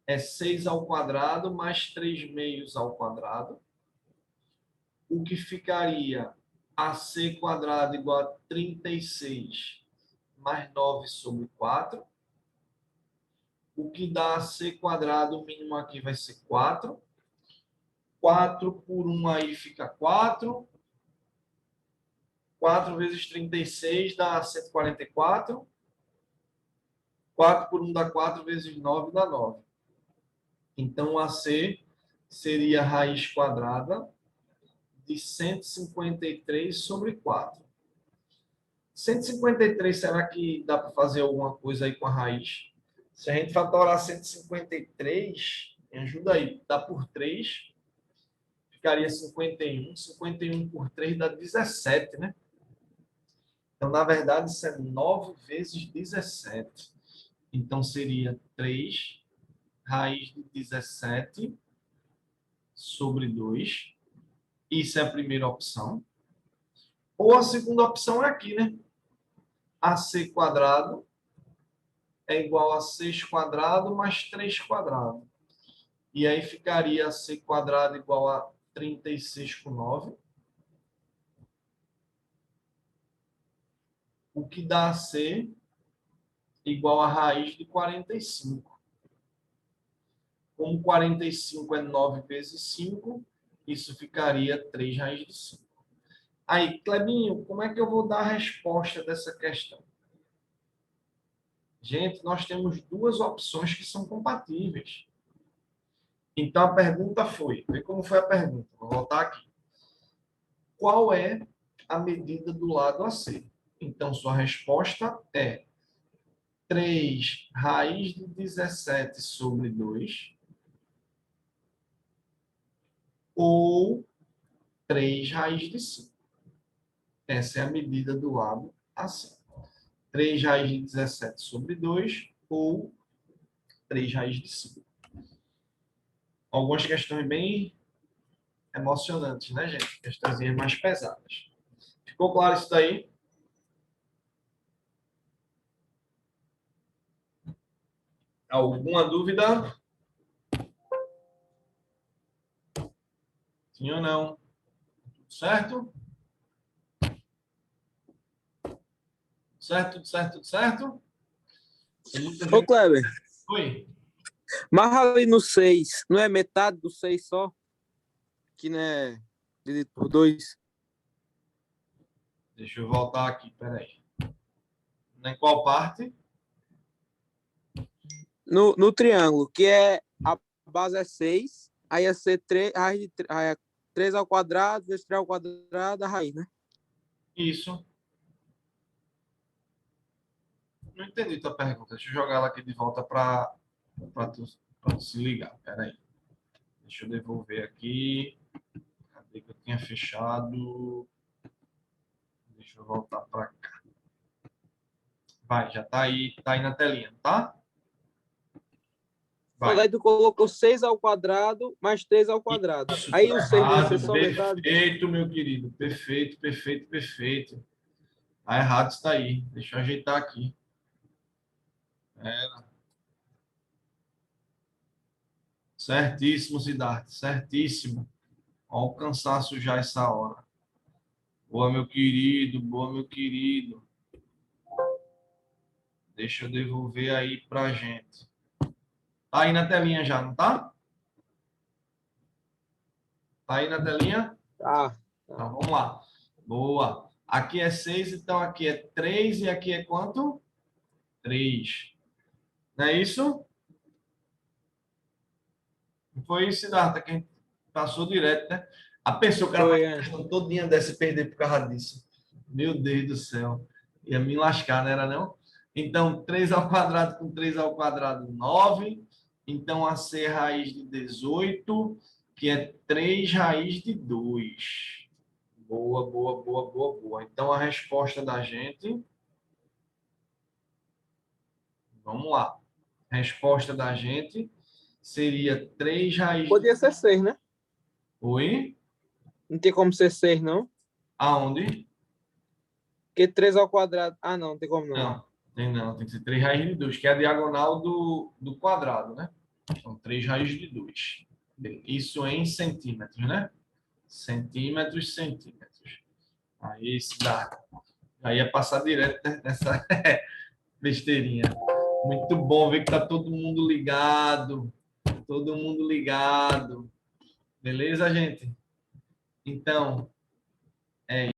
é 6 ao quadrado mais 3 meios ao quadrado, o que ficaria AC quadrado igual a 36 mais 9 sobre 4, o que dá AC quadrado, o mínimo aqui vai ser 4. 4 por 1 aí fica 4. 4 vezes 36 dá 144. 4 por 1 dá 4, vezes 9 dá 9. Então, AC seria a raiz quadrada de 153 sobre 4. 153, será que dá para fazer alguma coisa aí com a raiz? Se a gente fatorar 153, me ajuda aí, dá por 3, ficaria 51. 51 por 3 dá 17, né? Então, na verdade, isso é 9 vezes 17. Então, seria 3 raiz de 17 sobre 2. Isso é a primeira opção. Ou a segunda opção é aqui, né? AC quadrado é igual a 6 quadrado mais 3 quadrado. E aí ficaria AC quadrado igual a 36 com 9. O que dá AC igual a raiz de 45. Como 45 é 9 vezes 5, isso ficaria 3 raiz de 5. Aí, Clebinho, como é que eu vou dar a resposta dessa questão? Gente, nós temos duas opções que são compatíveis. Então, a pergunta foi, vê como foi a pergunta, vou voltar aqui. Qual é a medida do lado AC? Então, sua resposta é 3 raiz de 17 sobre 2 ou 3 raiz de 5. Essa é a medida do lado AC. 3 raiz de 17 sobre 2 ou 3 raiz de 5. Algumas questões bem emocionantes, né, gente? Questões mais pesadas. Ficou claro isso daí? Alguma dúvida? Sim ou não? Certo? Certo, tudo certo, tudo certo? Ô, Kleber, Oi. mas ali no 6, não é metade do 6 só? Que não é dividido por 2? Deixa eu voltar aqui, peraí. Em qual parte? No triângulo, que é a base é 6, aí ia ser 3, raiz de 3 ao quadrado, vezes 3 ao quadrado, a raiz, né? Isso. Não entendi tua pergunta. Deixa eu jogar ela aqui de volta para tu se ligar. Peraí. Deixa eu devolver aqui. Cadê que eu tinha fechado? Deixa eu voltar para cá. Vai, já tá aí na telinha, tá? Então, Vai. daí tu colocou 6 ao quadrado mais 3 ao quadrado. Isso, Aí tá o 6 não ia ser errado. só metade? Perfeito, meu querido. Perfeito, perfeito, perfeito. Tá errado isso daí. Deixa eu ajeitar aqui. Certíssimo, Siddhartha. Certíssimo. Olha o cansaço já essa hora. Boa, meu querido. Boa, meu querido. Deixa eu devolver aí pra gente. Tá aí na telinha já, não tá? Tá aí na telinha? Tá. Então, vamos lá. Boa. Aqui é 6, então aqui é 3 e aqui é quanto? 3. Não é isso? Não foi isso, Siddhartha, que a gente passou direto, né? A pessoa, o cara vai Foi, a questão todinha dessa e perder por causa disso. Meu Deus do céu. Ia me lascar, não era não? Então, 3 ao quadrado com 3 ao quadrado, 9. Então, a C raiz de 18, que é 3 raiz de 2. Boa, boa, boa, boa, boa. Então, a resposta da gente... Vamos lá. A resposta da gente seria 3 raiz de... Podia ser 6, né? Oi? Não tem como ser 6, não? Aonde? Porque 3 ao quadrado... Ah, não tem como não. Não. Tem que ser 3 raiz de 2, que é a diagonal do quadrado, né? Então, 3 raiz de 2. Isso em centímetros, né? Centímetros, centímetros. Aí isso dá. Aí ia passar direto nessa besteirinha. Muito bom ver que tá todo mundo ligado. Todo mundo ligado. Beleza, gente? Então, é